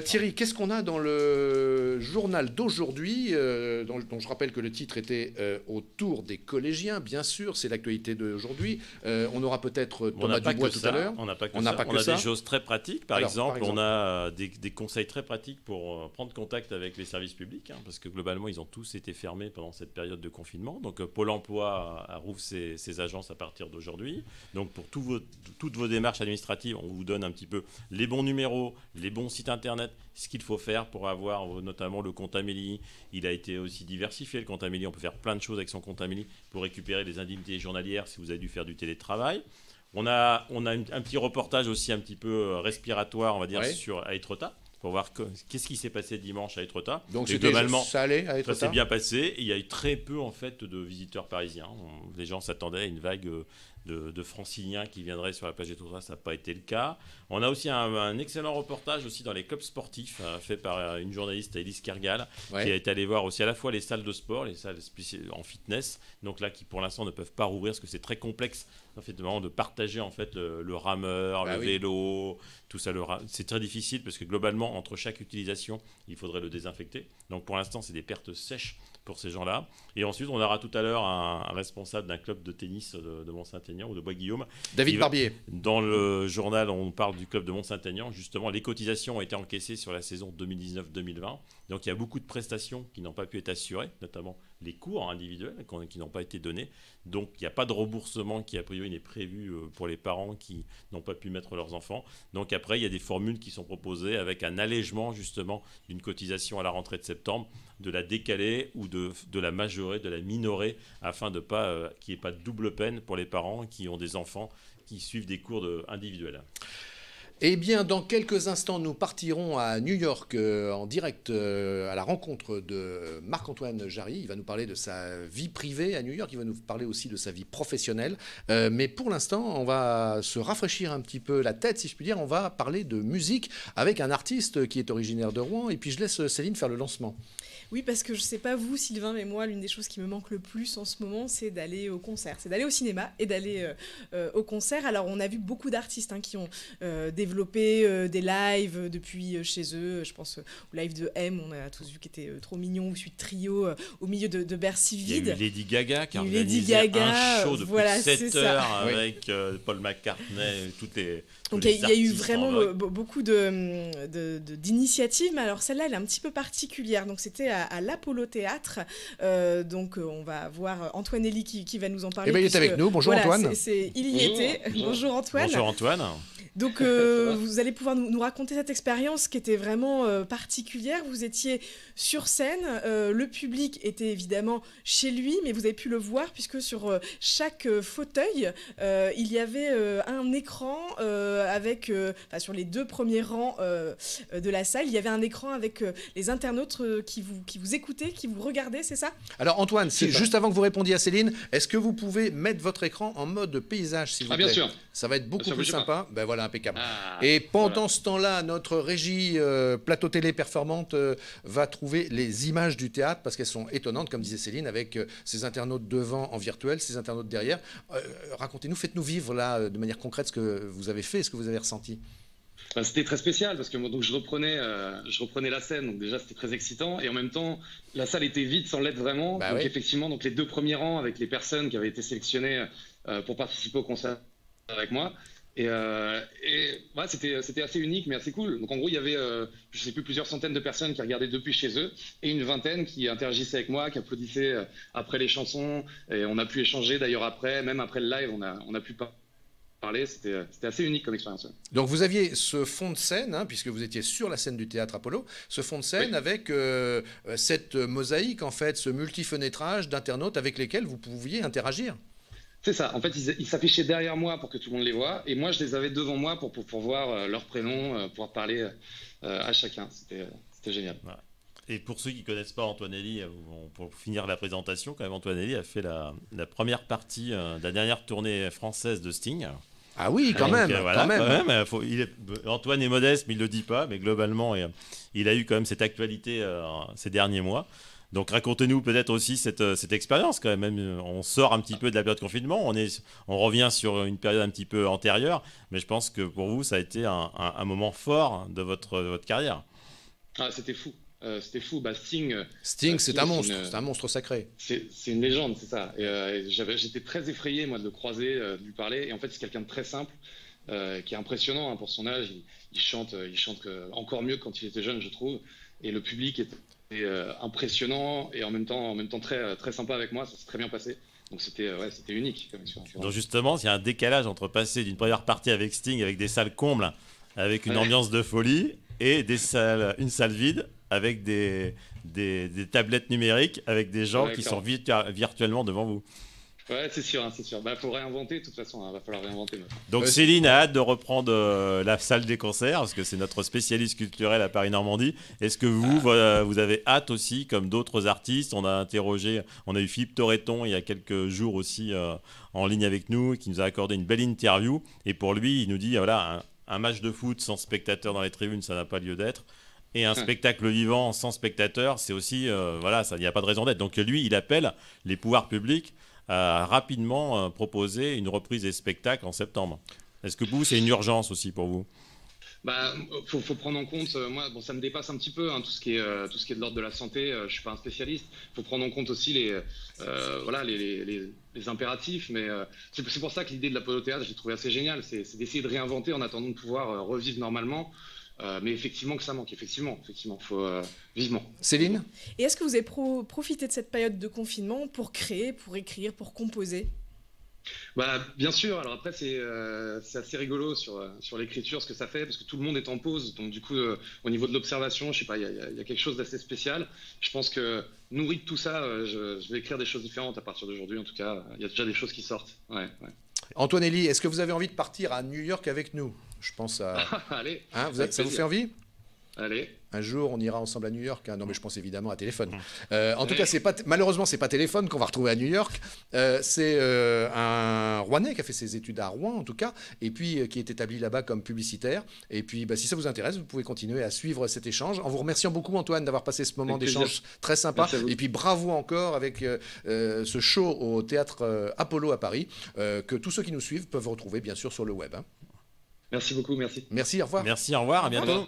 Thierry, qu'est-ce qu'on a dans le journal d'aujourd'hui, dont je rappelle que le titre était autour des collégiens, bien sûr, c'est l'actualité d'aujourd'hui. On aura peut-être Thomas Dubois tout à l'heure. On n'a pas que ça. On a des choses très pratiques. Par exemple, on a des conseils très pratiques pour prendre contact avec les services publics, parce que globalement, ils ont tous été fermés pendant cette période de confinement. Donc, Pôle emploi rouvre ses agences à partir d'aujourd'hui. Donc, pour toutes vos démarches administratives, on vous donne un petit peu les bons numéros, les bons sites internet, ce qu'il faut faire pour avoir notamment le compte Amélie. Il a été aussi diversifié, le compte Amélie. On peut faire plein de choses avec son compte Amélie pour récupérer des indemnités journalières si vous avez dû faire du télétravail. On a un petit reportage aussi un petit peu respiratoire, on va dire, à Étretat, pour voir qu'est-ce qui s'est passé dimanche à Étretat. Donc globalement, ça allait à Étretat. Ça s'est bien passé. Et il y a eu très peu en fait de visiteurs parisiens. Les gens s'attendaient à une vague de franciliens qui viendraient sur la plage d'Étretat, ça n'a pas été le cas. On a aussi un excellent reportage aussi dans les clubs sportifs fait par une journaliste, Élise Kergal, qui a été allée voir aussi à la fois les salles de sport, les salles en fitness, donc là qui pour l'instant ne peuvent pas rouvrir parce que c'est très complexe en fait, de partager en fait le rameur, le vélo, tout ça. C'est très difficile parce que globalement entre chaque utilisation, il faudrait le désinfecter. Donc pour l'instant, c'est des pertes sèches pour ces gens-là. Et ensuite, on aura tout à l'heure un responsable d'un club de tennis de Mont-Saint-Aignan ou de Bois-Guillaume. David Barbier. Dans le journal, on parle du club de Mont-Saint-Aignan. Justement, les cotisations ont été encaissées sur la saison 2019-2020. Donc, il y a beaucoup de prestations qui n'ont pas pu être assurées, notamment les cours individuels qui n'ont pas été donnés. Donc, il n'y a pas de remboursement qui, a priori, n'est prévu pour les parents qui n'ont pas pu mettre leurs enfants. Donc, après, il y a des formules qui sont proposées avec un allègement, justement, d'une cotisation à la rentrée de septembre, de la décaler ou de la majorer, de la minorer, afin de pas qu'il n'y ait pas de double peine pour les parents qui ont des enfants qui suivent des cours individuels. Eh bien, dans quelques instants, nous partirons à New York en direct à la rencontre de Marc-Antoine Jarry. Il va nous parler de sa vie privée à New York. Il va nous parler aussi de sa vie professionnelle. Mais pour l'instant, on va se rafraîchir un petit peu la tête, si je puis dire. On va parler de musique avec un artiste qui est originaire de Rouen. Et puis, je laisse Céline faire le lancement. Oui, parce que je ne sais pas vous, Sylvain, mais moi, l'une des choses qui me manque le plus en ce moment, c'est d'aller au concert. C'est d'aller au cinéma et d'aller au concert. Alors, on a vu beaucoup d'artistes qui ont développé des lives depuis chez eux. Je pense au live de M, on a tous vu qui était trop mignon, ou celui de Trio au milieu de Bercy vide. Il y a eu Lady Gaga qui a organisé un show de plus de 7 heures avec Paul McCartney, toutes les... Donc il y a eu vraiment beaucoup d'initiatives, mais alors celle-là, elle est un petit peu particulière. Donc c'était à l'Apollo Théâtre. Donc on va voir Antoine Elie qui va nous en parler. Eh bien, il est avec nous. Bonjour Antoine. Il y était. Bonjour Antoine. Bonjour Antoine. Donc vous allez pouvoir nous raconter cette expérience qui était vraiment particulière. Vous étiez sur scène, le public était évidemment chez lui, mais vous avez pu le voir puisque sur chaque fauteuil, il y avait un écran avec, sur les 2 premiers rangs de la salle, il y avait un écran avec les internautes qui vous écoutaient, qui vous regardaient, c'est ça? Alors Antoine, juste avant que vous répondiez à Céline, est-ce que vous pouvez mettre votre écran en mode paysage, s'il vous plaît? Bien sûr. Ça va être beaucoup plus sympa. Ben voilà, impeccable. Et pendant ce temps-là, notre régie plateau télé performante va trouver les images du théâtre parce qu'elles sont étonnantes, comme disait Céline, avec ces internautes devant en virtuel, ces internautes derrière. Racontez-nous, faites-nous vivre là de manière concrète ce que vous avez fait, ce que vous avez ressenti. C'était très spécial parce que moi, donc je reprenais la scène, donc déjà c'était très excitant et en même temps la salle était vide sans l'être vraiment. Bah donc oui. effectivement, donc les 2 premiers rangs avec les personnes qui avaient été sélectionnées pour participer au concert avec moi. Et ouais, c'était assez unique mais assez cool. Donc en gros il y avait je sais plus plusieurs centaines de personnes qui regardaient depuis chez eux et une vingtaine qui interagissaient avec moi, qui applaudissaient après les chansons et on a pu échanger d'ailleurs après, même après le live on a pu parler. C'était assez unique comme expérience. Ouais. Donc vous aviez ce fond de scène, hein, puisque vous étiez sur la scène du Théâtre Apollo, ce fond de scène Oui. avec cette mosaïque, en fait, ce multifenêtrage d'internautes avec lesquels vous pouviez interagir. C'est ça. En fait, ils s'affichaient derrière moi pour que tout le monde les voie, et moi, je les avais devant moi pour voir leur prénom, pouvoir parler à chacun. C'était génial. Voilà. Et pour ceux qui ne connaissent pas Antoinelli, pour finir la présentation, quand même, Antoinelli a fait la première partie de la dernière tournée française de Sting. Ah oui, quand même. Voilà, quand même. Antoine est modeste, mais il ne le dit pas, mais globalement, il a eu quand même cette actualité ces derniers mois. Donc racontez-nous peut-être aussi cette expérience quand même. On sort un petit peu de la période de confinement, on revient sur une période un petit peu antérieure, mais je pense que pour vous, ça a été un moment fort de votre carrière. Ah, c'était fou. C'était fou. Sting, c'est un monstre, c'est un monstre sacré. C'est une légende, c'est ça. Et j'étais très effrayé, moi, de le croiser, de lui parler. Et en fait, c'est quelqu'un de très simple, qui est impressionnant pour son âge. Il chante encore mieux que quand il était jeune, je trouve. Et le public était impressionnant et en même temps très, très sympa avec moi. Ça s'est très bien passé. Donc c'était unique comme expérience. Donc justement, il y a un décalage entre passer d'une première partie avec Sting, avec des salles combles, avec une ambiance de folie, et une salle vide, avec des tablettes numériques, avec des gens qui sont virtuellement devant vous. Ouais, c'est sûr, c'est sûr. Faut réinventer, de toute façon, va falloir réinventer. Donc Céline a hâte de reprendre la salle des concerts, parce que c'est notre spécialiste culturel à Paris-Normandie. Est-ce que vous avez hâte aussi, comme d'autres artistes? On a eu Philippe Torreton il y a quelques jours aussi en ligne avec nous, qui nous a accordé une belle interview. Et pour lui, il nous dit, voilà, un match de foot sans spectateurs dans les tribunes, ça n'a pas lieu d'être. Et un spectacle vivant sans spectateurs, c'est aussi, il n'y a pas de raison d'être. Donc lui, il appelle les pouvoirs publics à rapidement proposer une reprise des spectacles en septembre. Est-ce que c'est une urgence aussi pour vous? Faut prendre en compte, moi, ça me dépasse un petit peu, tout ce qui est de l'ordre de la santé. Je suis pas un spécialiste. Faut prendre en compte aussi les impératifs. Mais c'est pour ça que l'idée de l'Apollo Théâtre, j'ai trouvé assez géniale. C'est d'essayer de réinventer en attendant de pouvoir revivre normalement. Mais effectivement que ça manque, effectivement, faut vivement. Céline? Et est-ce que vous avez profité de cette période de confinement pour créer, pour écrire, pour composer? Bien sûr. Alors après, c'est assez rigolo sur l'écriture, ce que ça fait, parce que tout le monde est en pause. Donc du coup, au niveau de l'observation, je sais pas, il y a quelque chose d'assez spécial. Je pense que nourri de tout ça, je vais écrire des choses différentes à partir d'aujourd'hui. En tout cas, il y a déjà des choses qui sortent. Ouais. Antoinelli, est-ce que vous avez envie de partir à New York avec nous? Je pense à... Allez. Ça vous fait envie? Allez. Un jour, on ira ensemble à New York. Non, mais je pense évidemment à Téléphone. En tout cas, malheureusement, c'est pas Téléphone qu'on va retrouver à New York. C'est un Rouennais qui a fait ses études à Rouen, en tout cas, et puis qui est établi là-bas comme publicitaire. Et puis, si ça vous intéresse, vous pouvez continuer à suivre cet échange. En vous remerciant beaucoup, Antoine, d'avoir passé ce moment d'échange très sympa. Et puis, bravo encore avec ce show au Théâtre Apollo à Paris, que tous ceux qui nous suivent peuvent retrouver, bien sûr, sur le web. Merci beaucoup, merci. Merci, au revoir. Merci, au revoir, à bientôt.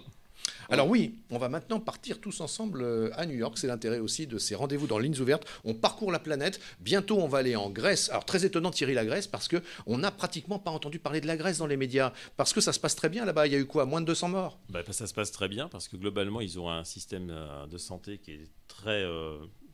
Alors oui, on va maintenant partir tous ensemble à New York. C'est l'intérêt aussi de ces rendez-vous dans Lignes Ouvertes. On parcourt la planète. Bientôt, on va aller en Grèce. Alors très étonnant, Thierry, la Grèce, parce qu'on n'a pratiquement pas entendu parler de la Grèce dans les médias. Parce que ça se passe très bien là-bas. Il y a eu quoi? Moins de 200 morts? Ça se passe très bien, parce que globalement, ils ont un système de santé qui est très...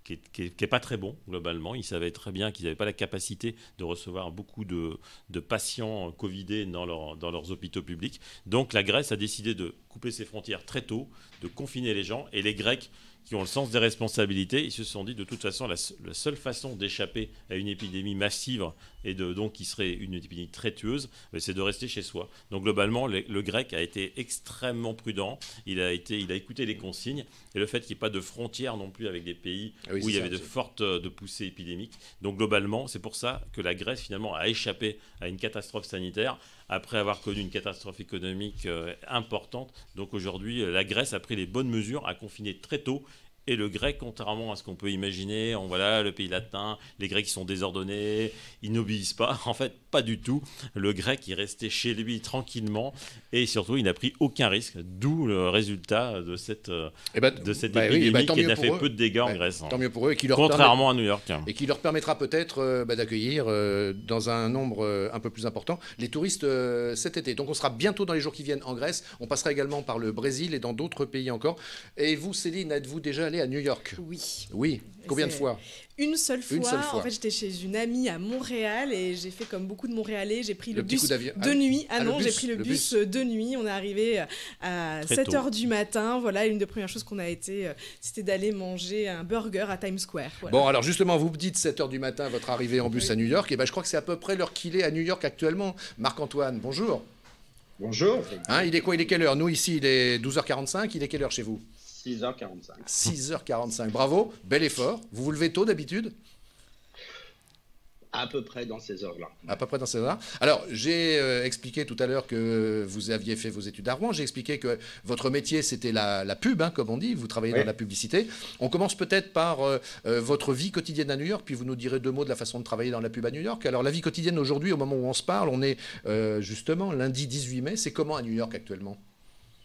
qui est pas très bon, globalement. Ils savaient très bien qu'ils n'avaient pas la capacité de recevoir beaucoup de patients covidés dans leurs hôpitaux publics. Donc la Grèce a décidé de couper ses frontières très tôt, de confiner les gens. Et les Grecs, qui ont le sens des responsabilités, ils se sont dit de toute façon la seule façon d'échapper à une épidémie massive et donc qui serait une épidémie très tueuse, c'est de rester chez soi. Donc globalement, le Grec a été extrêmement prudent. Il a écouté les consignes et le fait qu'il n'y ait pas de frontières non plus avec des pays où il y avait de fortes poussées épidémiques. Donc globalement, c'est pour ça que la Grèce finalement a échappé à une catastrophe sanitaire après avoir connu une catastrophe économique importante. Donc aujourd'hui, la Grèce a pris les bonnes mesures, a confiné très tôt Et le grec, contrairement à ce qu'on peut imaginer, voilà, le pays latin, les Grecs qui sont désordonnés, ils n'obéissent pas. En fait, pas du tout. Le grec, il restait chez lui tranquillement et surtout, il n'a pris aucun risque. D'où le résultat de cette épidémie qui n'a fait peu de dégâts en Grèce. Tant mieux pour eux. Contrairement à New York. Et qui leur permettra peut-être d'accueillir dans un nombre un peu plus important les touristes cet été. Donc on sera bientôt dans les jours qui viennent en Grèce. On passera également par le Brésil et dans d'autres pays encore. Et vous, Céline, êtes-vous déjà allée à New York? Oui. Oui. Combien de fois? Une seule fois. En fait, j'étais chez une amie à Montréal et j'ai fait comme beaucoup de Montréalais. J'ai pris le bus de nuit. J'ai pris le bus de nuit. On est arrivé à 7h du matin. Voilà, une des premières choses qu'on a été, c'était d'aller manger un burger à Times Square. Voilà. Bon, alors justement, vous me dites 7h du matin, votre arrivée en bus à New York. Et ben, je crois que c'est à peu près l'heure qu'il est à New York actuellement. Marc-Antoine, bonjour. Bonjour. Il est quoi? Il est quelle heure? Nous, ici, il est 12h45. Il est quelle heure chez vous? 6h45. 6h45. Bravo, bel effort. Vous vous levez tôt d'habitude? À peu près dans ces heures-là. À peu près dans ces heures-là. Alors, j'ai expliqué tout à l'heure que vous aviez fait vos études à Rouen. J'ai expliqué que votre métier, c'était la pub, comme on dit. Vous travaillez dans la publicité. On commence peut-être par votre vie quotidienne à New York, puis vous nous direz 2 mots de la façon de travailler dans la pub à New York. Alors, la vie quotidienne aujourd'hui, au moment où on se parle, on est justement lundi 18 mai. C'est comment à New York actuellement?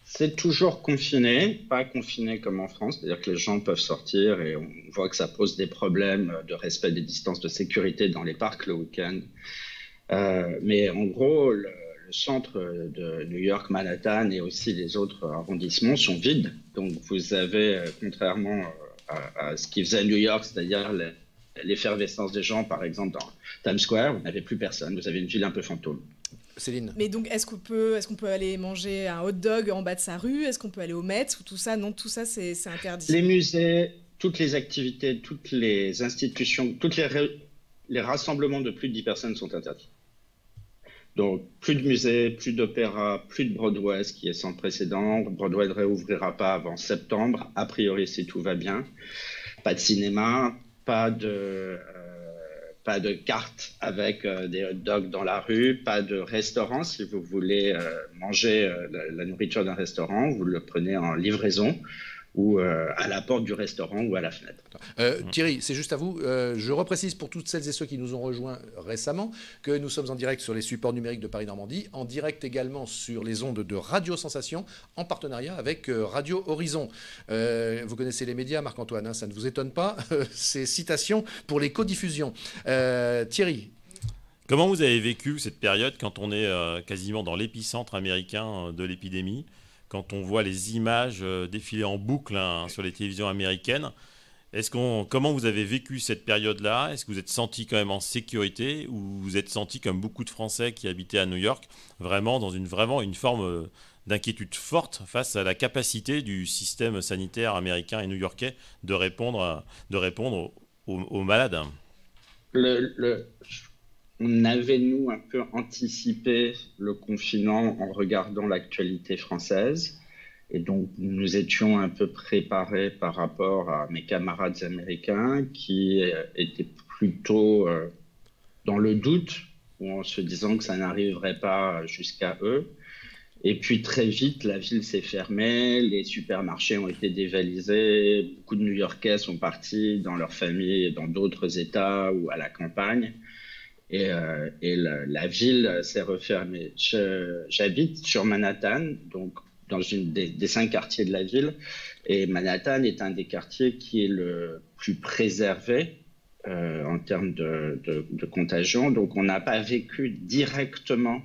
C'est toujours confiné, pas confiné comme en France, c'est-à-dire que les gens peuvent sortir et on voit que ça pose des problèmes de respect des distances de sécurité dans les parcs le week-end. Mais en gros, le centre de New York, Manhattan et aussi les autres arrondissements sont vides. Donc vous avez, contrairement à ce qui faisait New York, c'est-à-dire l'effervescence des gens, par exemple dans Times Square, vous n'avez plus personne, vous avez une ville un peu fantôme. Céline. Mais donc, est-ce qu'on peut aller manger un hot dog en bas de sa rue? Est-ce qu'on peut aller au Met ou tout ça? Non, tout ça, c'est interdit. Les musées, toutes les activités, toutes les institutions, les rassemblements de plus de 10 personnes sont interdits. Donc, plus de musées, plus d'opéra, plus de Broadway, ce qui est sans précédent. Broadway ne réouvrira pas avant septembre, a priori si tout va bien. Pas de cinéma, pas de cartes avec des hot dogs dans la rue, pas de restaurant. Si vous voulez manger la nourriture d'un restaurant, vous le prenez en livraison ou à la porte du restaurant ou à la fenêtre. Thierry, c'est juste à vous. Je reprécise pour toutes celles et ceux qui nous ont rejoints récemment que nous sommes en direct sur les supports numériques de Paris Normandie, en direct également sur les ondes de Radio Sensation, en partenariat avec Radio Horizon. Vous connaissez les médias, Marc-Antoine, ça ne vous étonne pas, ces citations pour les codiffusions. Thierry. Comment vous avez vécu cette période quand on est quasiment dans l'épicentre américain de l'épidémie, quand on voit les images défiler en boucle sur les télévisions américaines? Comment vous avez vécu cette période-là? Est-ce que vous êtes senti quand même en sécurité ou vous êtes senti comme beaucoup de Français qui habitaient à New York, vraiment dans une forme d'inquiétude forte face à la capacité du système sanitaire américain et new-yorkais de répondre aux malades? On avait, nous, un peu anticipé le confinement en regardant l'actualité française. Et donc, nous étions un peu préparés par rapport à mes camarades américains qui étaient plutôt dans le doute, ou en se disant que ça n'arriverait pas jusqu'à eux. Et puis, très vite, la ville s'est fermée, les supermarchés ont été dévalisés, beaucoup de New-Yorkais sont partis dans leur famille, dans d'autres États ou à la campagne. Et la ville s'est refermée. J'habite sur Manhattan, donc dans une des 5 quartiers de la ville. Et Manhattan est un des quartiers qui est le plus préservé en termes de contagion. Donc, on n'a pas vécu directement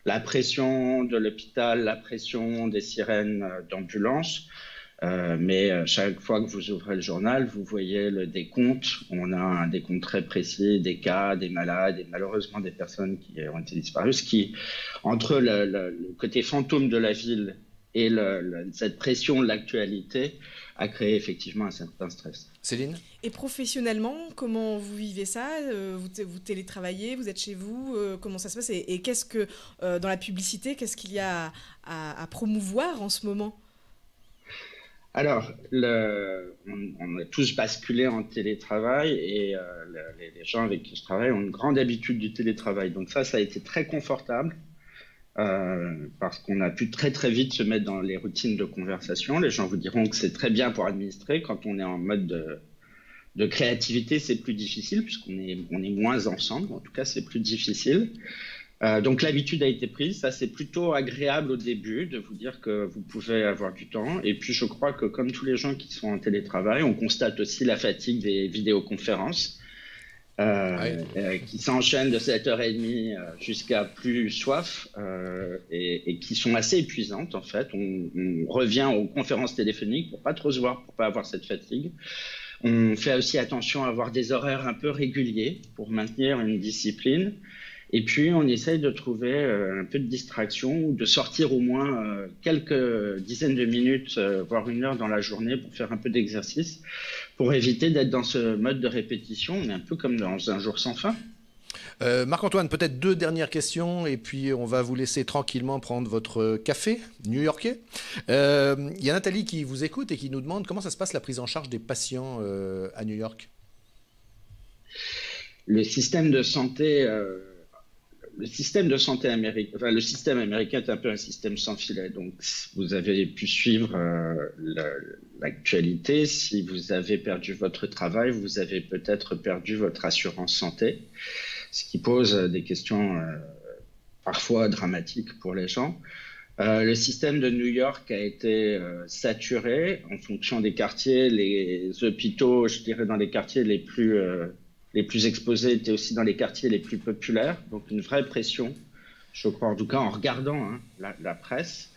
la pression de l'hôpital, la pression des sirènes d'ambulance. Mais chaque fois que vous ouvrez le journal, vous voyez le décompte. On a un décompte très précis des cas, des malades et malheureusement des personnes qui ont été disparues. Ce qui, entre le côté fantôme de la ville et cette pression de l'actualité, a créé effectivement un certain stress. Céline ? Et professionnellement, comment vous vivez ça ? Vous télétravaillez, vous êtes chez vous, comment ça se passe ? Et qu'est-ce que, dans la publicité, qu'est-ce qu'il y a à promouvoir en ce moment ? Alors, on a tous basculé en télétravail et les gens avec qui je travaille ont une grande habitude du télétravail. Donc ça a été très confortable. parce qu'on a pu très très vite se mettre dans les routines de conversation. Les gens vous diront que c'est très bien pour administrer. Quand on est en mode de créativité, c'est plus difficile puisqu'on est moins ensemble. En tout cas, c'est plus difficile. Donc l'habitude a été prise. Ça, c'est plutôt agréable au début de vous dire que vous pouvez avoir du temps. Et puis, je crois que comme tous les gens qui sont en télétravail, on constate aussi la fatigue des vidéoconférences qui s'enchaînent de 7h30 jusqu'à plus soif et qui sont assez épuisantes, en fait. On revient aux conférences téléphoniques pour pas trop se voir, pour pas avoir cette fatigue. On fait aussi attention à avoir des horaires un peu réguliers pour maintenir une discipline. Et puis, on essaye de trouver un peu de distraction ou de sortir au moins quelques dizaines de minutes, voire 1 heure dans la journée pour faire un peu d'exercice, pour éviter d'être dans ce mode de répétition. On est un peu comme dans un jour sans fin. Marc-Antoine, peut-être 2 dernières questions et puis on va vous laisser tranquillement prendre votre café new-yorkais. Il y a Nathalie qui vous écoute et qui nous demande comment ça se passe la prise en charge des patients à New York. Le système de santé... Le système américain est un peu un système sans filet. Donc, vous avez pu suivre l'actualité. Si vous avez perdu votre travail, vous avez peut-être perdu votre assurance santé, ce qui pose des questions parfois dramatiques pour les gens. Le système de New York a été saturé en fonction des quartiers. Les hôpitaux, je dirais, dans les quartiers les plus exposés étaient aussi dans les quartiers les plus populaires, donc une vraie pression, je crois, en tout cas en regardant la presse.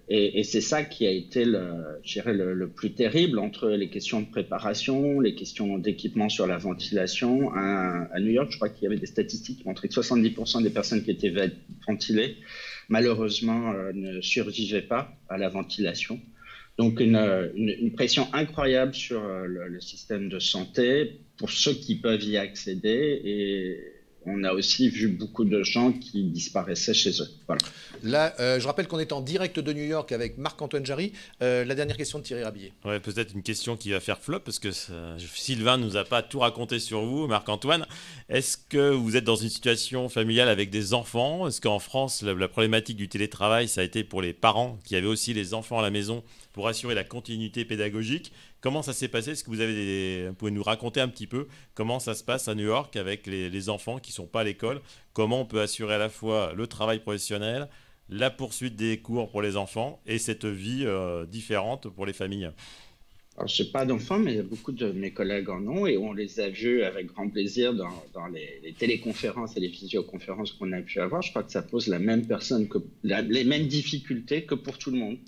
Et c'est ça qui a été, je dirais, le plus terrible entre les questions de préparation, les questions d'équipement sur la ventilation. À New York, je crois qu'il y avait des statistiques qui montraient que 70% des personnes qui étaient ventilées, malheureusement, ne survivaient pas à la ventilation. Donc une pression incroyable sur le système de santé pour ceux qui peuvent y accéder, et on a aussi vu beaucoup de gens qui disparaissaient chez eux. Voilà. Là, je rappelle qu'on est en direct de New York avec Marc-Antoine Jarry. La dernière question de Thierry Rabillet. Ouais, peut-être une question qui va faire flop parce que Sylvain ne nous a pas tout raconté sur vous, Marc-Antoine. Est-ce que vous êtes dans une situation familiale avec des enfants? Est-ce qu'en France, la problématique du télétravail, ça a été pour les parents qui avaient aussi les enfants à la maison pour assurer la continuité pédagogique? Comment ça s'est passé? Est-ce que vous pouvez nous raconter un petit peu comment ça se passe à New York avec les enfants qui ne sont pas à l'école? Comment on peut assurer à la fois le travail professionnel, la poursuite des cours pour les enfants et cette vie différente pour les familles? Alors, je n'ai pas d'enfants, mais beaucoup de mes collègues en ont, et on les a vus avec grand plaisir dans les téléconférences et les visioconférences qu'on a pu avoir. Je crois que ça pose les mêmes difficultés que pour tout le monde.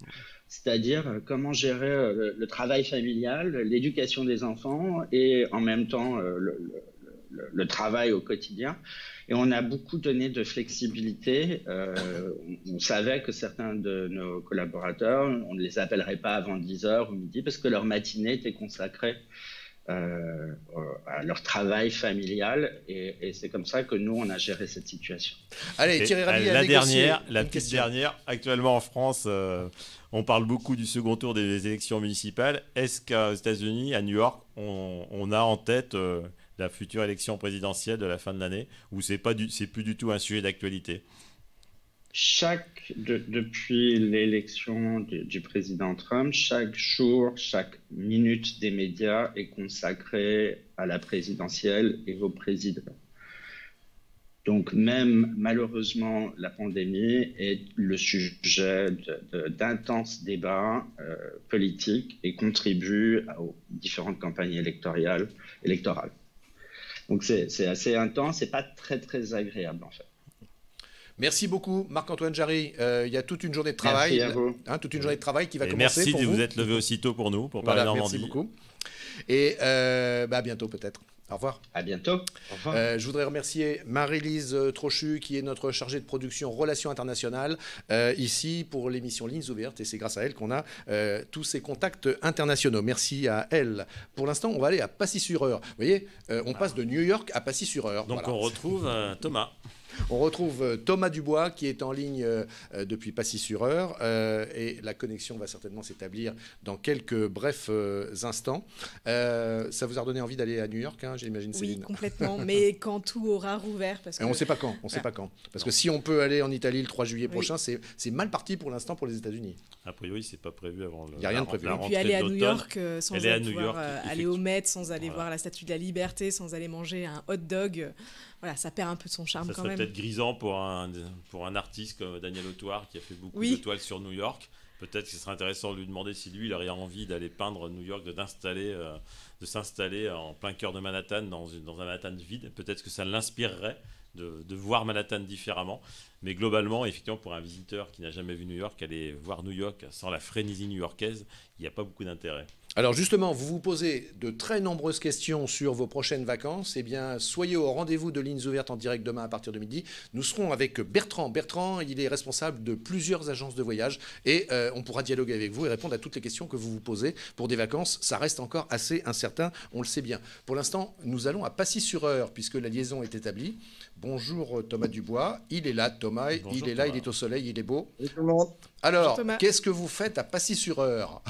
C'est-à-dire comment gérer le travail familial, l'éducation des enfants et en même temps le travail au quotidien. Et on a beaucoup donné de flexibilité. On savait que certains de nos collaborateurs, on ne les appellerait pas avant 10h ou midi parce que leur matinée était consacrée à leur travail familial, et c'est comme ça que nous on a géré cette situation. Allez, Thierry Rabillet, la petite dernière, actuellement en France, on parle beaucoup du second tour des élections municipales. Est-ce qu'aux États-Unis, à New York, on a en tête la future élection présidentielle de la fin de l'année, ou c'est plus du tout un sujet d'actualité? Depuis l'élection du président Trump, chaque jour, chaque minute des médias est consacrée à la présidentielle et au président. Donc même malheureusement, la pandémie est le sujet d'intenses débats politiques et contribue aux différentes campagnes électorales. Donc c'est assez intense, c'est pas très très agréable en fait. Merci beaucoup, Marc-Antoine Jarry. Il y a toute une journée de travail. Merci à vous. Toute une journée de travail qui va commencer. Merci pour de vous. vous être levé aussitôt pour nous, pour parler Normandie. Merci beaucoup. Et à bientôt peut-être. Au revoir. À bientôt. Au revoir. Je voudrais remercier Marie-Lise Trochu, qui est notre chargée de production Relations internationales, ici pour l'émission Lignes ouvertes. Et c'est grâce à elle qu'on a tous ces contacts internationaux. Merci à elle. Pour l'instant, on va aller à Passy-sur-Eure. Vous voyez, on passe de New York à Passy-sur-Eure. Donc voilà. On retrouve Thomas. On retrouve Thomas Dubois qui est en ligne depuis Passy-sur-Eure et la connexion va certainement s'établir dans quelques brefs instants. Ça vous a redonné envie d'aller à New York, hein, j'imagine, Céline? Oui, complètement, mais quand tout aura rouvert. Parce que... On ne sait pas quand, on sait pas quand. Parce que si on peut aller en Italie le 3 juillet prochain, c'est mal parti pour l'instant pour les États-Unis. A priori, c'est pas prévu avant Il n'y a rien de prévu. Et puis aller à New York sans aller au Met, sans aller voir la Statue de la Liberté, sans aller manger un hot dog. Voilà, ça perd un peu de son charme ça quand même. Ça serait peut-être grisant pour un artiste comme Daniel Autouard qui a fait beaucoup de toiles sur New York. Peut-être que ce serait intéressant de lui demander si lui, il aurait envie d'aller peindre New York, de s'installer en plein cœur de Manhattan, dans un Manhattan vide. Peut-être que ça l'inspirerait de voir Manhattan différemment. Mais globalement, effectivement, pour un visiteur qui n'a jamais vu New York, aller voir New York sans la frénésie new-yorkaise, il n'y a pas beaucoup d'intérêt. Alors justement, vous vous posez de très nombreuses questions sur vos prochaines vacances. Eh bien, soyez au rendez-vous de Lignes Ouvertes en direct demain à partir de midi. Nous serons avec Bertrand. Bertrand, il est responsable de plusieurs agences de voyage et on pourra dialoguer avec vous et répondre à toutes les questions que vous vous posez pour des vacances. Ça reste encore assez incertain, on le sait bien. Pour l'instant, nous allons à Passy-sur-Eure puisque la liaison est établie. Bonjour Thomas Dubois. Il est là, Thomas. Bonjour, il est là, il est au soleil, il est beau. Bonjour tout le monde. Alors, qu'est-ce que vous faites à Passy-sur-Eure?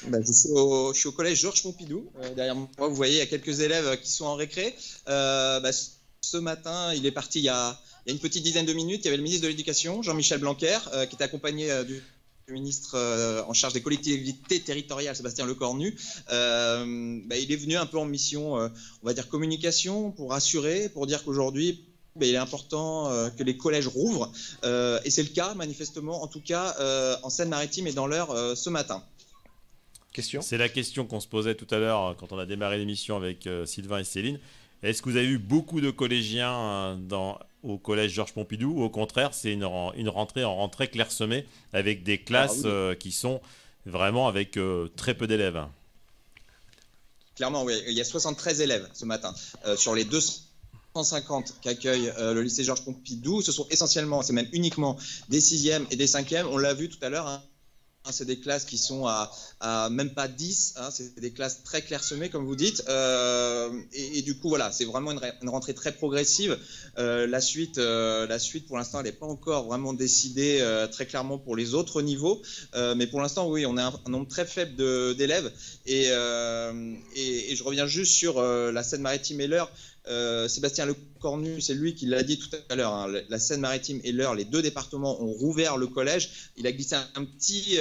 Je suis au collège Georges Pompidou. Derrière moi, vous voyez, il y a quelques élèves qui sont en récré. Ce matin, il est parti il y a une petite dizaine de minutes. Il y avait le ministre de l'Éducation, Jean-Michel Blanquer, qui était accompagné du ministre en charge des collectivités territoriales, Sébastien Lecornu. Il est venu un peu en mission, on va dire communication, pour rassurer, pour dire qu'aujourd'hui, il est important que les collèges rouvrent. Et c'est le cas, manifestement, en tout cas, en Seine-Maritime et dans l'Eure ce matin. C'est la question qu'on se posait tout à l'heure quand on a démarré l'émission avec Sylvain et Céline. Est-ce que vous avez eu beaucoup de collégiens au collège Georges Pompidou ou au contraire, c'est une rentrée clairsemée avec des classes qui sont vraiment avec très peu d'élèves? Clairement, oui. Il y a 73 élèves ce matin sur les 250 qu'accueille le lycée Georges Pompidou. Ce sont essentiellement, c'est même uniquement des 6e et des 5e. On l'a vu tout à l'heure, c'est des classes qui sont à même pas 10, c'est des classes très clairsemées comme vous dites, et du coup voilà, c'est vraiment une rentrée très progressive. La suite pour l'instant elle n'est pas encore vraiment décidée très clairement pour les autres niveaux, mais pour l'instant oui, on a un nombre très faible d'élèves, et je reviens juste sur la Seine-Maritime et l'Eure. Sébastien Lecornu, c'est lui qui l'a dit tout à l'heure, hein, la Seine-Maritime et l'Eure, les deux départements ont rouvert le collège. Il a glissé un petit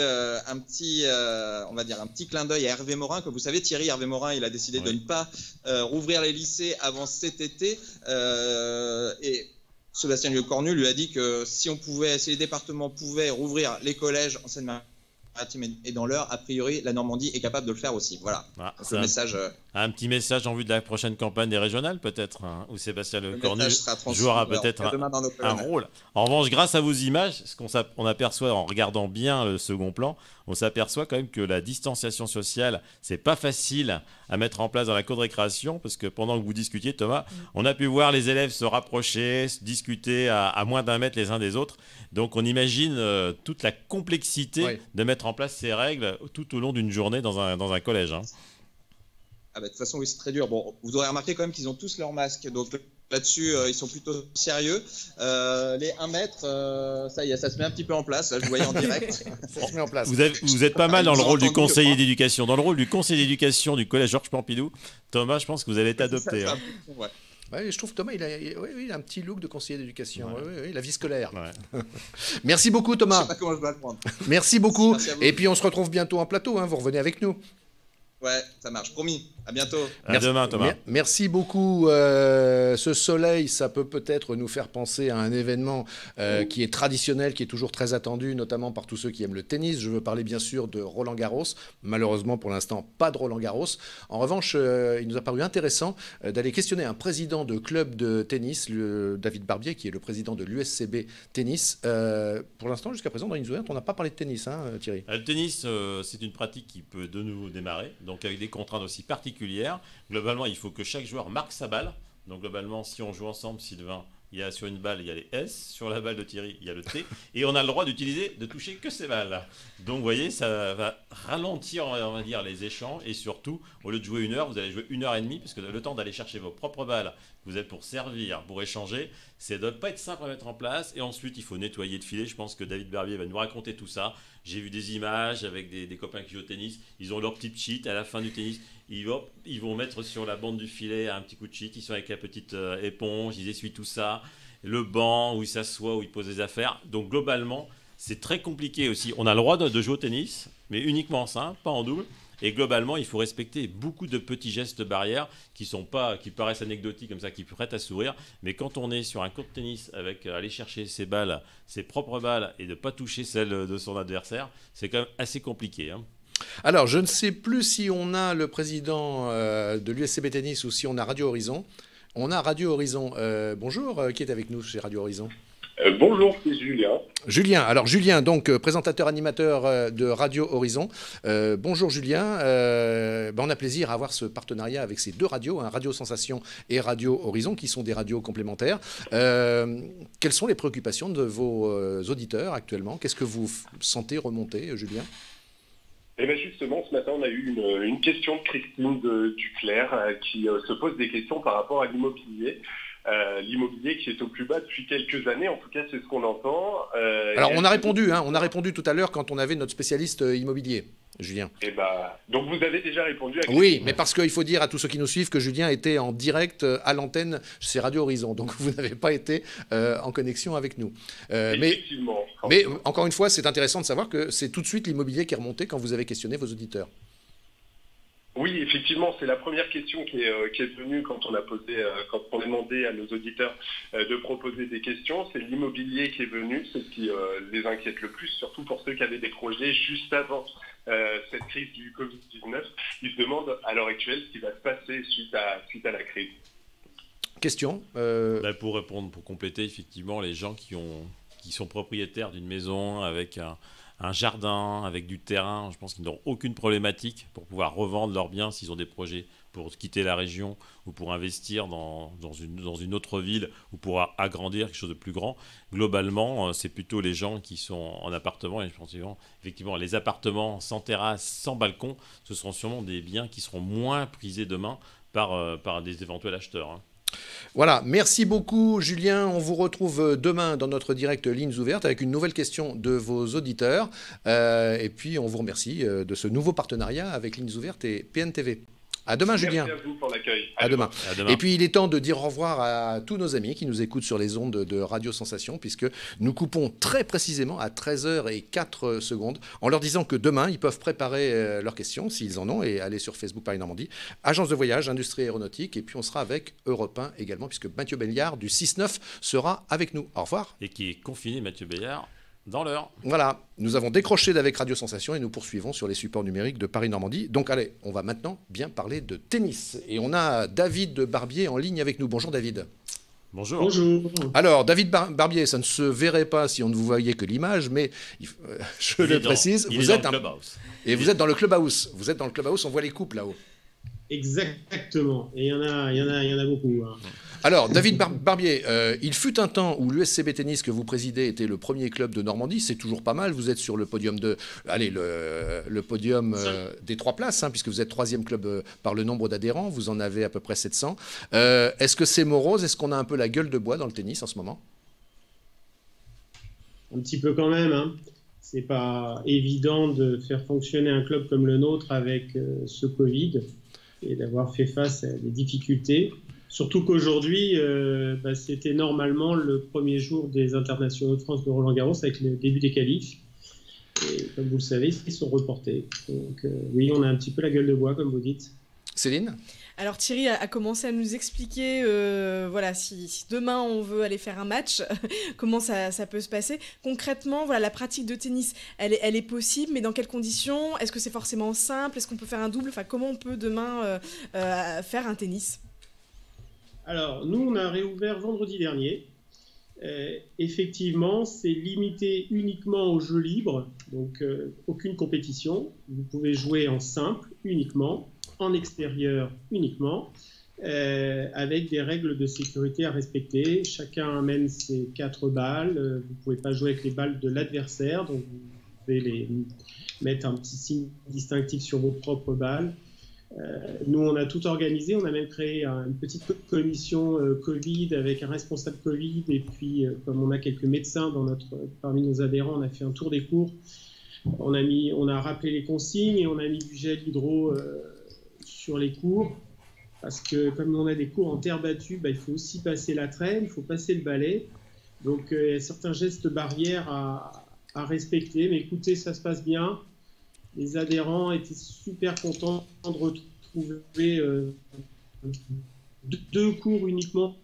clin d'œil à Hervé Morin. Comme vous savez, Thierry Hervé Morin, il a décidé de ne pas rouvrir les lycées avant cet été. Et Sébastien Lecornu lui a dit que si les départements pouvaient rouvrir les collèges en Seine-Maritime et dans l'Eure, a priori, la Normandie est capable de le faire aussi. Voilà. Le message. Un petit message en vue de la prochaine campagne des régionales, peut-être, où Sébastien Lecornu jouera peut-être un rôle. En revanche, grâce à vos images, ce qu'on aperçoit en regardant bien le second plan, on s'aperçoit quand même que la distanciation sociale, c'est pas facile à mettre en place dans la cour de récréation, parce que pendant que vous discutiez, Thomas, on a pu voir les élèves se rapprocher, se discuter à moins d'1 mètre les uns des autres. Donc on imagine toute la complexité de mettre en place ces règles tout au long d'une journée dans un collège. Hein. De toute façon, oui, c'est très dur. Bon, vous aurez remarqué quand même qu'ils ont tous leur masque, donc là-dessus, ils sont plutôt sérieux. Les 1 mètre, ça y est, ça se met un petit peu en place. Là, je vous voyais en direct. Ça se met en place. Vous êtes pas mal dans le rôle du conseiller d'éducation. Dans le rôle du conseiller d'éducation du collège Georges Pompidou, Thomas, je pense que vous allez être adopté. Ouais, je trouve Thomas, il a un petit look de conseiller d'éducation. Oui, la vie scolaire. Ouais. Merci beaucoup, Thomas. Je sais pas comment je dois le prendre. Merci beaucoup. Et puis on se retrouve bientôt en plateau. Vous revenez avec nous. Ouais, ça marche, promis. À bientôt. À demain, Thomas. Merci beaucoup. Ce soleil, ça peut-être nous faire penser à un événement qui est traditionnel, qui est toujours très attendu, notamment par tous ceux qui aiment le tennis. Je veux parler bien sûr de Roland-Garros. Malheureusement, pour l'instant, pas de Roland-Garros. En revanche, il nous a paru intéressant d'aller questionner un président de club de tennis, David Barbier, qui est le président de l'USCB Tennis. Pour l'instant, jusqu'à présent, dans Lignes Ouvertes, on n'a pas parlé de tennis, Thierry. Le tennis, c'est une pratique qui peut de nouveau démarrer, donc avec des contraintes aussi particulières. Globalement, il faut que chaque joueur marque sa balle. Donc globalement, si on joue ensemble, Sylvain, Il y a sur une balle, il y a les S, sur la balle de Thierry, il y a le T, et on a le droit de toucher que ces balles. Donc vous voyez, ça va ralentir, on va dire, les échanges, et surtout, au lieu de jouer 1 heure, vous allez jouer 1h30, parce que le temps d'aller chercher vos propres balles, vous êtes pour servir, pour échanger, ça ne doit pas être simple à mettre en place, et ensuite il faut nettoyer le filet. Je pense que David Barbier va nous raconter tout ça. J'ai vu des images avec des copains qui jouent au tennis, ils ont leur petit cheat à la fin du tennis. Ils vont mettre sur la bande du filet un petit coup de cheat, ils sont avec la petite éponge, ils essuient tout ça, le banc où ils s'assoient, où ils posent des affaires. Donc globalement, c'est très compliqué aussi. On a le droit de jouer au tennis, mais uniquement en simple, pas en double. Et globalement, il faut respecter beaucoup de petits gestes barrières qui paraissent anecdotiques comme ça, qui prêtent à sourire. Mais quand on est sur un court de tennis avec aller chercher ses balles, ses propres balles, et de ne pas toucher celles de son adversaire, c'est quand même assez compliqué, hein. Alors, je ne sais plus si on a le président de l'USCB Tennis ou si on a Radio Horizon. On a Radio Horizon. Bonjour, qui est avec nous chez Radio Horizon? Bonjour, c'est Julien. Julien. Alors, Julien, donc présentateur-animateur de Radio Horizon. Bonjour, Julien. On a plaisir à avoir ce partenariat avec ces deux radios, hein, Radio Sensation et Radio Horizon, qui sont des radios complémentaires. Quelles sont les préoccupations de vos auditeurs actuellement? Qu'est-ce que vous sentez remonter, Julien? Eh bien justement, ce matin, on a eu une question de Christine Duclerc qui se pose des questions par rapport à l'immobilier. L'immobilier qui est au plus bas depuis quelques années, en tout cas c'est ce qu'on entend. Alors on a répondu tout à l'heure quand on avait notre spécialiste immobilier, Julien. Donc vous avez déjà répondu à Christine. Oui, mais parce qu'il faut dire à tous ceux qui nous suivent que Julien était en direct à l'antenne chez Radio Horizon, donc vous n'avez pas été en connexion avec nous. Effectivement. Mais encore une fois, c'est intéressant de savoir que c'est tout de suite l'immobilier qui est remonté quand vous avez questionné vos auditeurs. Oui, effectivement, c'est la première question qui est venue quand on a demandé à nos auditeurs de proposer des questions. C'est l'immobilier qui est venu, c'est ce qui les inquiète le plus, surtout pour ceux qui avaient des projets juste avant cette crise du Covid-19. Ils se demandent à l'heure actuelle ce qui va se passer suite à la crise. Question Pour répondre, pour compléter, effectivement, les gens qui sont propriétaires d'une maison avec un jardin, avec du terrain, je pense qu'ils n'auront aucune problématique pour pouvoir revendre leurs biens s'ils ont des projets pour quitter la région ou pour investir dans une autre ville ou pour agrandir quelque chose de plus grand. Globalement, c'est plutôt les gens qui sont en appartement, et je pense effectivement les appartements sans terrasse, sans balcon, ce seront sûrement des biens qui seront moins prisés demain par des éventuels acheteurs, hein. Voilà, merci beaucoup Julien. On vous retrouve demain dans notre direct Lignes Ouvertes avec une nouvelle question de vos auditeurs. Et puis on vous remercie de ce nouveau partenariat avec Lignes Ouvertes et PNTV. À demain, Julien. Merci à vous pour l'accueil. À demain. Et puis, il est temps de dire au revoir à tous nos amis qui nous écoutent sur les ondes de Radio Sensation, puisque nous coupons très précisément à 13h04 en leur disant que demain, ils peuvent préparer leurs questions, s'ils en ont, et aller sur Facebook Paris Normandie, agence de voyage, industrie aéronautique, et puis on sera avec Europe 1 également, puisque Mathieu Béliard du 6-9 sera avec nous. Au revoir. Et qui est confiné, Mathieu Béliard, dans l'heure. Voilà, nous avons décroché d'avec Radio Sensation et nous poursuivons sur les supports numériques de Paris Normandie. Donc allez, on va maintenant bien parler de tennis. Et on a David Barbier en ligne avec nous. Bonjour David. Bonjour. Bonjour. Alors David Barbier, ça ne se verrait pas si on ne vous voyait que l'image, mais je le précise, vous êtes et vous êtes dans le clubhouse. Vous êtes dans le clubhouse, on voit les couples là-haut. Exactement. Et il y en a beaucoup, hein. Alors, David Barbier, il fut un temps où l'USCB Tennis que vous présidez était le premier club de Normandie. C'est toujours pas mal. Vous êtes sur le podium le podium des 3 places, hein, puisque vous êtes 3e club par le nombre d'adhérents. Vous en avez à peu près 700. Est-ce que c'est morose? Est-ce qu'on a un peu la gueule de bois dans le tennis en ce moment? Un petit peu quand même, hein. C'est pas évident de faire fonctionner un club comme le nôtre avec ce Covid et d'avoir fait face à des difficultés. Surtout qu'aujourd'hui, c'était normalement le premier jour des internationaux de France de Roland-Garros avec le début des qualifs. Et comme vous le savez, ils sont reportés. Donc oui, on a un petit peu la gueule de bois, comme vous dites. Céline ? Alors Thierry a commencé à nous expliquer, si demain on veut aller faire un match, comment ça peut se passer. Concrètement, la pratique de tennis, elle est possible, mais dans quelles conditions? Est-ce que c'est forcément simple? Est-ce qu'on peut faire un double? Comment on peut demain faire un tennis? Alors, nous, on a réouvert vendredi dernier. Effectivement, c'est limité uniquement aux jeux libres, donc aucune compétition. Vous pouvez jouer en simple uniquement, en extérieur uniquement. avec des règles de sécurité à respecter. Chacun amène ses 4 balles. Vous ne pouvez pas jouer avec les balles de l'adversaire, donc vous pouvez les mettre un petit signe distinctif sur vos propres balles. Nous, on a tout organisé. On a même créé une petite commission Covid avec un responsable Covid. Et puis, comme on a quelques médecins parmi nos adhérents, on a fait un tour des cours. On a rappelé les consignes et on a mis du gel hydro sur les cours. Parce que comme on a des cours en terre battue, il faut aussi passer la traîne, il faut passer le balai. Donc, il y a certains gestes barrières à respecter. Mais écoutez, ça se passe bien. Les adhérents étaient super contents de retrouver 2 cours uniquement.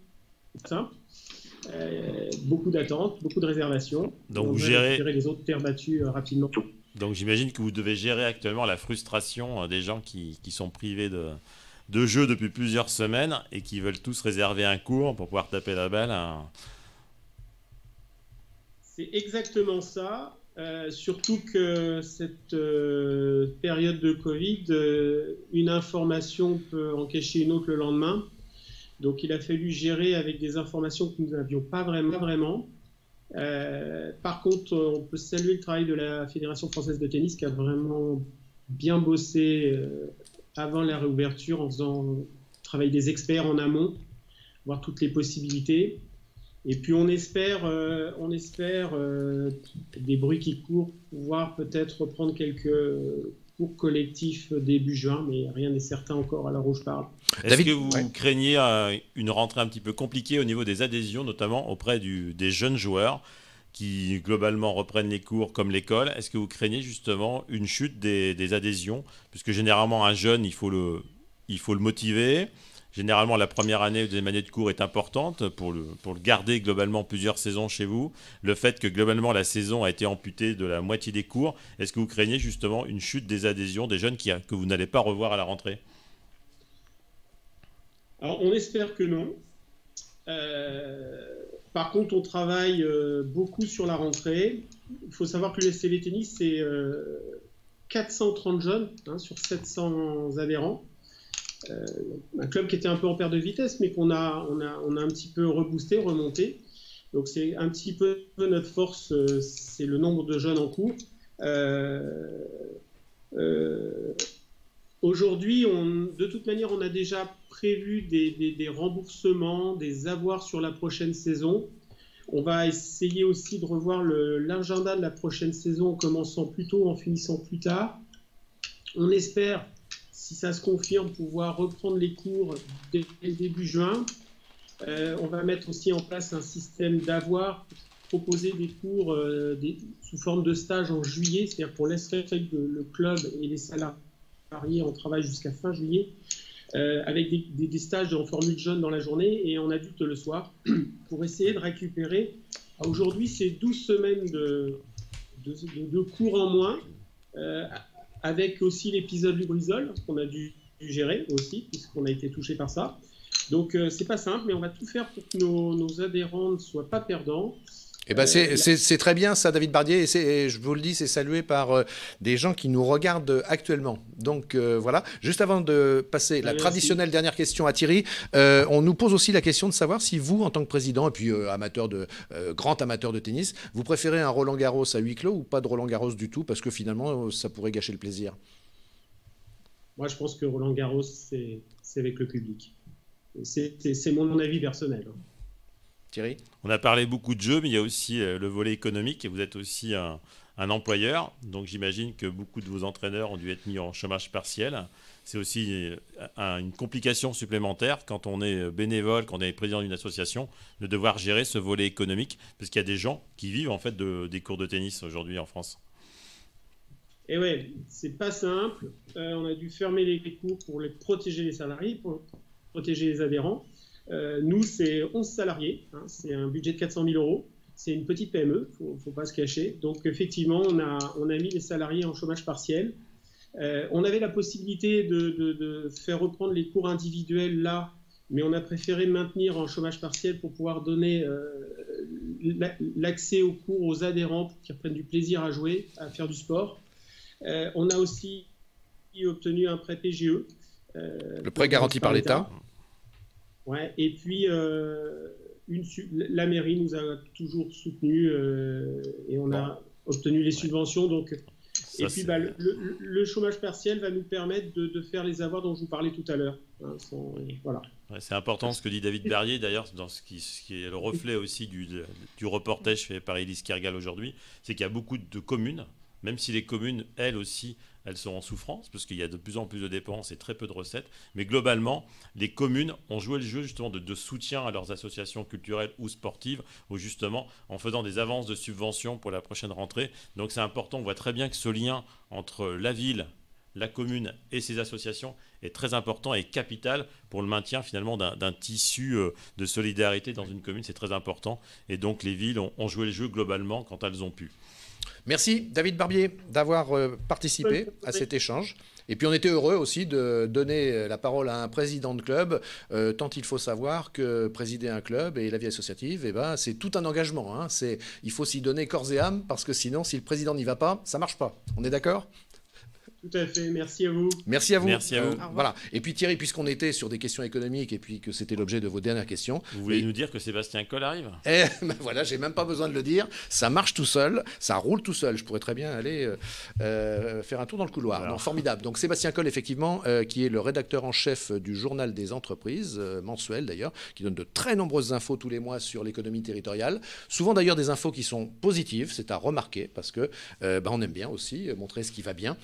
Beaucoup d'attentes, beaucoup de réservations. Donc, vous gérez les autres terres battues rapidement. Donc, j'imagine que vous devez gérer actuellement la frustration des gens qui sont privés de jeux depuis plusieurs semaines et qui veulent tous réserver un cours pour pouvoir taper la balle. C'est exactement ça. Surtout que cette période de Covid, une information peut en cacher une autre le lendemain. Donc, il a fallu gérer avec des informations que nous n'avions pas vraiment. Par contre, on peut saluer le travail de la Fédération française de tennis qui a vraiment bien bossé avant la réouverture en faisant travail des experts en amont, voir toutes les possibilités. Et puis on espère des bruits qui courent, pouvoir peut-être reprendre quelques cours collectifs début juin, mais rien n'est certain encore à l'heure où je parle. Est-ce que vous craignez une rentrée un petit peu compliquée au niveau des adhésions, notamment auprès des jeunes joueurs qui globalement reprennent les cours comme l'école? Est-ce que vous craignez justement une chute des adhésions? Puisque généralement un jeune, il faut le motiver. Généralement, la première année ou deuxième année de cours est importante pour le garder globalement plusieurs saisons chez vous. Le fait que globalement la saison a été amputée de la moitié des cours, est-ce que vous craignez justement une chute des adhésions des jeunes que vous n'allez pas revoir à la rentrée? Alors, on espère que non. Par contre, on travaille beaucoup sur la rentrée. Il faut savoir que l'USCV Tennis, c'est 430 jeunes sur 700 adhérents. Un club qui était un peu en perte de vitesse, mais qu'on a un petit peu reboosté, remonté. Donc c'est un petit peu notre force, c'est le nombre de jeunes en cours. Aujourd'hui, de toute manière, on a déjà prévu des remboursements, des avoirs sur la prochaine saison. On va essayer aussi de revoir l'agenda de la prochaine saison en commençant plus tôt, en finissant plus tard. On espère, si ça se confirme, pouvoir reprendre les cours dès le début juin. On va mettre aussi en place un système d'avoir, proposer des cours sous forme de stage en juillet, c'est-à-dire qu'on laisserait le club et les salariés en travail jusqu'à fin juillet, avec des stages en formule jeune dans la journée et en adulte le soir, pour essayer de récupérer. Aujourd'hui, c'est 12 semaines de cours en moins, avec aussi l'épisode Lubrizol, qu'on a dû gérer aussi, puisqu'on a été touché par ça. Donc, c'est pas simple, mais on va tout faire pour que nos adhérents ne soient pas perdants. Eh ben c'est très bien ça, David Bardier, et je vous le dis, c'est salué par des gens qui nous regardent actuellement. Donc voilà, juste avant de passer la traditionnelle dernière question à Thierry, on nous pose aussi la question de savoir si vous, en tant que président et puis grand amateur de tennis, vous préférez un Roland-Garros à huis clos ou pas de Roland-Garros du tout, parce que finalement ça pourrait gâcher le plaisir. Moi je pense que Roland-Garros c'est avec le public. C'est mon avis personnel. Thierry ? On a parlé beaucoup de jeux, mais il y a aussi le volet économique et vous êtes aussi un employeur. Donc j'imagine que beaucoup de vos entraîneurs ont dû être mis en chômage partiel. C'est aussi une complication supplémentaire quand on est bénévole, quand on est président d'une association, de devoir gérer ce volet économique, parce qu'il y a des gens qui vivent en fait des cours de tennis aujourd'hui en France. Et ouais, c'est pas simple. On a dû fermer les cours pour protéger les salariés, pour protéger les adhérents. Nous, c'est 11 salariés, c'est un budget de 400 000 €. C'est une petite PME, il ne faut pas se cacher. Donc, effectivement, on a mis les salariés en chômage partiel. On avait la possibilité de faire reprendre les cours individuels là, mais on a préféré maintenir en chômage partiel pour pouvoir donner l'accès aux cours aux adhérents pour qu'ils reprennent du plaisir à jouer, à faire du sport. On a aussi obtenu un prêt PGE. Le prêt garanti par l'État. Ouais, et puis, la mairie nous a toujours soutenus et on a obtenu les subventions. Donc, et puis, le chômage partiel va nous permettre de faire les avoirs dont je vous parlais tout à l'heure. Hein, voilà. Ouais, c'est important ce que dit David Barrier, d'ailleurs, dans ce qui est le reflet aussi du reportage fait par Élise Kergal aujourd'hui, c'est qu'il y a beaucoup de communes, même si les communes, elles aussi, elles sont en souffrance, parce qu'il y a de plus en plus de dépenses et très peu de recettes. Mais globalement, les communes ont joué le jeu justement de soutien à leurs associations culturelles ou sportives, ou justement en faisant des avances de subventions pour la prochaine rentrée. Donc c'est important, on voit très bien que ce lien entre la ville, la commune et ses associations est très important et capital pour le maintien finalement d'un tissu de solidarité dans une commune. C'est très important. Et donc les villes ont joué le jeu globalement quand elles ont pu. Merci David Barbier d'avoir participé à cet échange. Et puis on était heureux aussi de donner la parole à un président de club, tant il faut savoir que présider un club et la vie associative, c'est tout un engagement. Hein. Il faut s'y donner corps et âme, parce que sinon, si le président n'y va pas, ça ne marche pas. On est d'accord ? Tout à fait, merci à vous. Merci à vous. Merci à vous. Voilà. Et puis Thierry, puisqu'on était sur des questions économiques et puis que c'était l'objet de vos dernières questions. Vous voulez nous dire que Sébastien Coll arrive ? Voilà, j'ai même pas besoin de le dire. Ça marche tout seul, ça roule tout seul. Je pourrais très bien aller faire un tour dans le couloir. Non, formidable. Donc Sébastien Coll, effectivement, qui est le rédacteur en chef du Journal des entreprises, mensuel d'ailleurs, qui donne de très nombreuses infos tous les mois sur l'économie territoriale. Souvent d'ailleurs des infos qui sont positives, c'est à remarquer, parce que on aime bien aussi montrer ce qui va bien.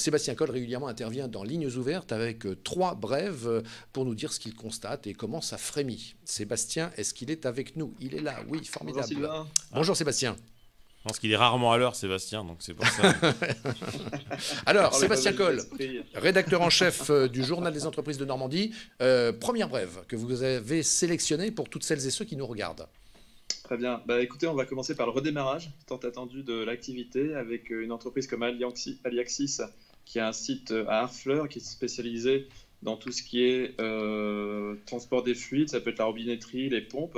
Sébastien Coll régulièrement intervient dans Lignes ouvertes avec 3 brèves pour nous dire ce qu'il constate et comment ça frémit. Sébastien, est-ce qu'il est avec nous ? Il est là, oui, formidable. Bonjour Sylvain. Bonjour Sébastien. Je pense qu'il est rarement à l'heure, Sébastien, donc c'est pour ça. Alors, Sébastien Coll, rédacteur en chef du Journal des entreprises de Normandie. Première brève que vous avez sélectionnée pour toutes celles et ceux qui nous regardent. Très bien. Écoutez, on va commencer par le redémarrage tant attendu de l'activité avec une entreprise comme Aliaxis, qui a un site à Harfleur qui est spécialisé dans tout ce qui est transport des fluides, ça peut être la robinetterie, les pompes.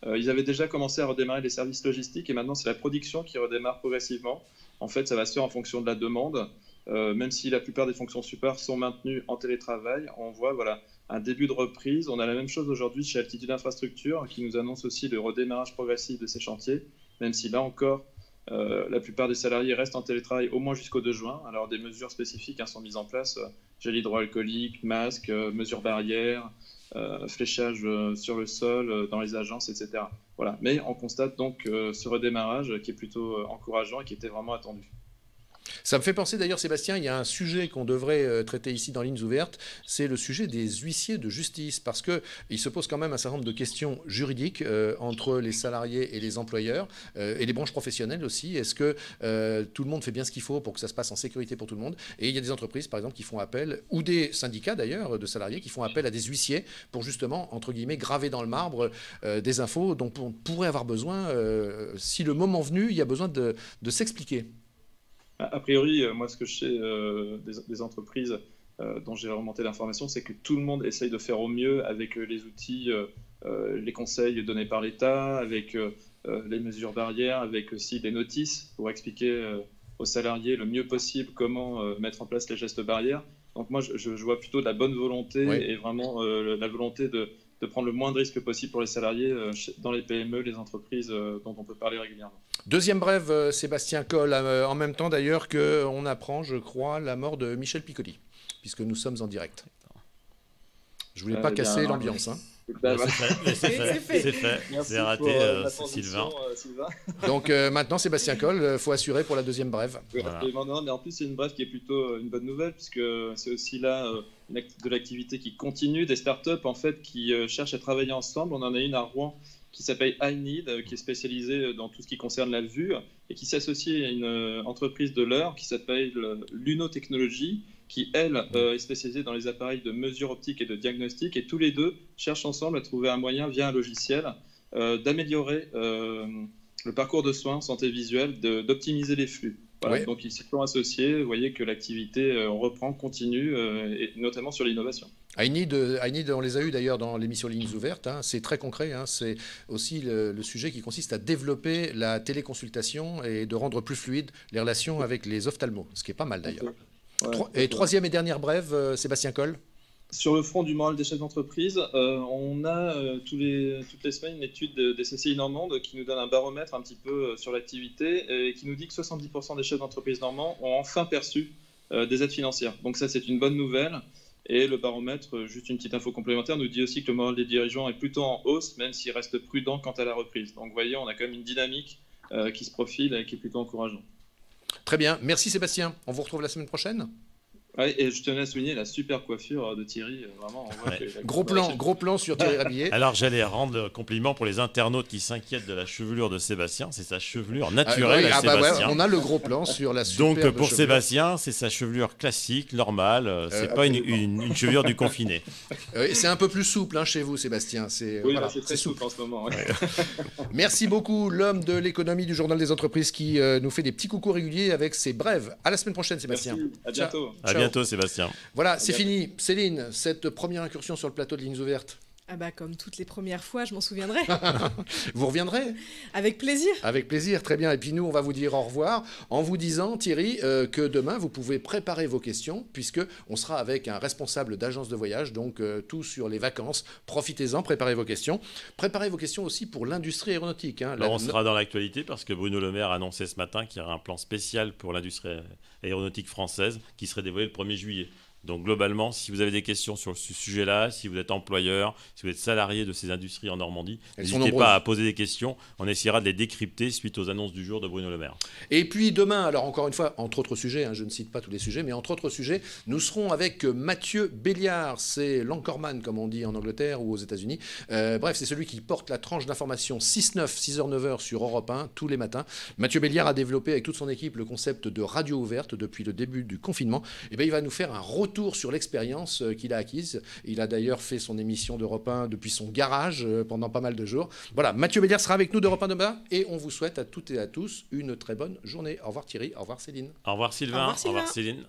Ils avaient déjà commencé à redémarrer les services logistiques et maintenant c'est la production qui redémarre progressivement. En fait, ça va se faire en fonction de la demande. Même si la plupart des fonctions support sont maintenues en télétravail, on voit un début de reprise. On a la même chose aujourd'hui chez Altitude Infrastructure qui nous annonce aussi le redémarrage progressif de ces chantiers, même si là encore, la plupart des salariés restent en télétravail au moins jusqu'au 2 juin. Alors des mesures spécifiques sont mises en place, gel hydroalcoolique, masques, mesures barrières, fléchage sur le sol, dans les agences, etc. Voilà. Mais on constate donc ce redémarrage qui est plutôt encourageant et qui était vraiment attendu. Ça me fait penser d'ailleurs, Sébastien, il y a un sujet qu'on devrait traiter ici dans Lignes ouvertes, c'est le sujet des huissiers de justice, parce qu'il se pose quand même un certain nombre de questions juridiques entre les salariés et les employeurs, et les branches professionnelles aussi. Est-ce que tout le monde fait bien ce qu'il faut pour que ça se passe en sécurité pour tout le monde ? Et il y a des entreprises, par exemple, qui font appel, ou des syndicats d'ailleurs, de salariés, qui font appel à des huissiers pour justement, entre guillemets, graver dans le marbre des infos dont on pourrait avoir besoin, si le moment venu, il y a besoin de s'expliquer. A priori, moi, ce que je sais des entreprises dont j'ai remonté l'information, c'est que tout le monde essaye de faire au mieux avec les outils, les conseils donnés par l'État, avec les mesures barrières, avec aussi des notices pour expliquer aux salariés le mieux possible comment mettre en place les gestes barrières. Donc moi, je vois plutôt de la bonne volonté et vraiment la volonté de prendre le moins de risques possible pour les salariés dans les PME, les entreprises dont on peut parler régulièrement. Deuxième brève, Sébastien Coll, en même temps d'ailleurs qu'on apprend, je crois, la mort de Michel Piccoli, puisque nous sommes en direct. Je voulais pas casser l'ambiance. Hein. C'est fait. C'est raté, Sylvain. Donc maintenant, Sébastien Coll, il faut assurer pour la deuxième brève. Voilà. Non, mais en plus, c'est une brève qui est plutôt une bonne nouvelle, puisque c'est aussi là de l'activité qui continue, des startups en fait, qui cherchent à travailler ensemble. On en a une à Rouen qui s'appelle iNeed, qui est spécialisée dans tout ce qui concerne la vue, et qui s'associe à une entreprise de l'Eure qui s'appelle Luno Technologies, qui, elle, est spécialisée dans les appareils de mesure optique et de diagnostic, et tous les deux cherchent ensemble à trouver un moyen, via un logiciel, d'améliorer le parcours de soins, santé visuelle, d'optimiser les flux. Voilà. Oui. Donc ils s'y sont associés, vous voyez que l'activité reprend, continue, et notamment sur l'innovation. iNeed, on les a eus d'ailleurs dans l'émission Lignes ouvertes, hein, c'est très concret, hein, c'est aussi le sujet qui consiste à développer la téléconsultation et de rendre plus fluide les relations avec les ophtalmos, ce qui est pas mal d'ailleurs. Ouais, et troisième et dernière brève, Sébastien Coll. Sur le front du moral des chefs d'entreprise, on a toutes les semaines une étude des CCI normandes qui nous donne un baromètre un petit peu sur l'activité et qui nous dit que 70% des chefs d'entreprise normands ont enfin perçu des aides financières. Donc ça, c'est une bonne nouvelle. Et le baromètre, juste une petite info complémentaire, nous dit aussi que le moral des dirigeants est plutôt en hausse, même s'il reste prudent quant à la reprise. Donc vous voyez, on a quand même une dynamique qui se profile et qui est plutôt encourageante. Très bien, merci Sébastien. On vous retrouve la semaine prochaine. Ouais, et je tenais à souligner la super coiffure de Thierry. Vraiment, on voit que gros plan sur Thierry Rabillet. Alors, j'allais rendre compliment pour les internautes qui s'inquiètent de la chevelure de Sébastien. C'est sa chevelure naturelle à Sébastien. On a le gros plan sur la superbe Donc, pour chevelure. Sébastien, c'est sa chevelure classique, normale. C'est pas une chevelure du confiné. C'est un peu plus souple chez vous, Sébastien. Oui, voilà, c'est très souple en ce moment. Ouais. Merci beaucoup, l'homme de l'économie du Journal des entreprises qui nous fait des petits coucous réguliers avec ses brèves. À la semaine prochaine, Sébastien. Merci. À bientôt. À bientôt, Sébastien. Voilà, c'est fini. Céline, cette première incursion sur le plateau de Lignes Ouvertes. Ah bah comme toutes les premières fois, je m'en souviendrai. Vous reviendrez ? Avec plaisir. Avec plaisir, très bien. Et puis nous, on va vous dire au revoir en vous disant, Thierry, que demain, vous pouvez préparer vos questions puisque on sera avec un responsable d'agence de voyage, donc tout sur les vacances. Profitez-en, préparez vos questions. Préparez vos questions aussi pour l'industrie aéronautique. Alors on sera dans l'actualité parce que Bruno Le Maire a annoncé ce matin qu'il y aura un plan spécial pour l'industrie aéronautique française qui serait dévoilé le 1er juillet. Donc globalement, si vous avez des questions sur ce sujet-là, si vous êtes employeur, si vous êtes salarié de ces industries en Normandie, n'hésitez pas à poser des questions. On essaiera de les décrypter suite aux annonces du jour de Bruno Le Maire. Et puis demain, alors encore une fois, entre autres sujets, je ne cite pas tous les sujets, mais entre autres sujets, nous serons avec Mathieu Béliard. C'est l'anchorman, comme on dit en Angleterre ou aux États-Unis. Bref, c'est celui qui porte la tranche d'information 6-9, 6h-9h sur Europe 1 tous les matins. Mathieu Béliard a développé avec toute son équipe le concept de radio ouverte depuis le début du confinement. Et bien, il va nous faire un retour sur l'expérience qu'il a acquise. Il a d'ailleurs fait son émission d'Europe 1 depuis son garage pendant pas mal de jours. Voilà, Mathieu Béliard sera avec nous d'Europe 1 demain et on vous souhaite à toutes et à tous une très bonne journée. Au revoir Thierry, au revoir Céline. Au revoir Sylvain, au revoir Céline.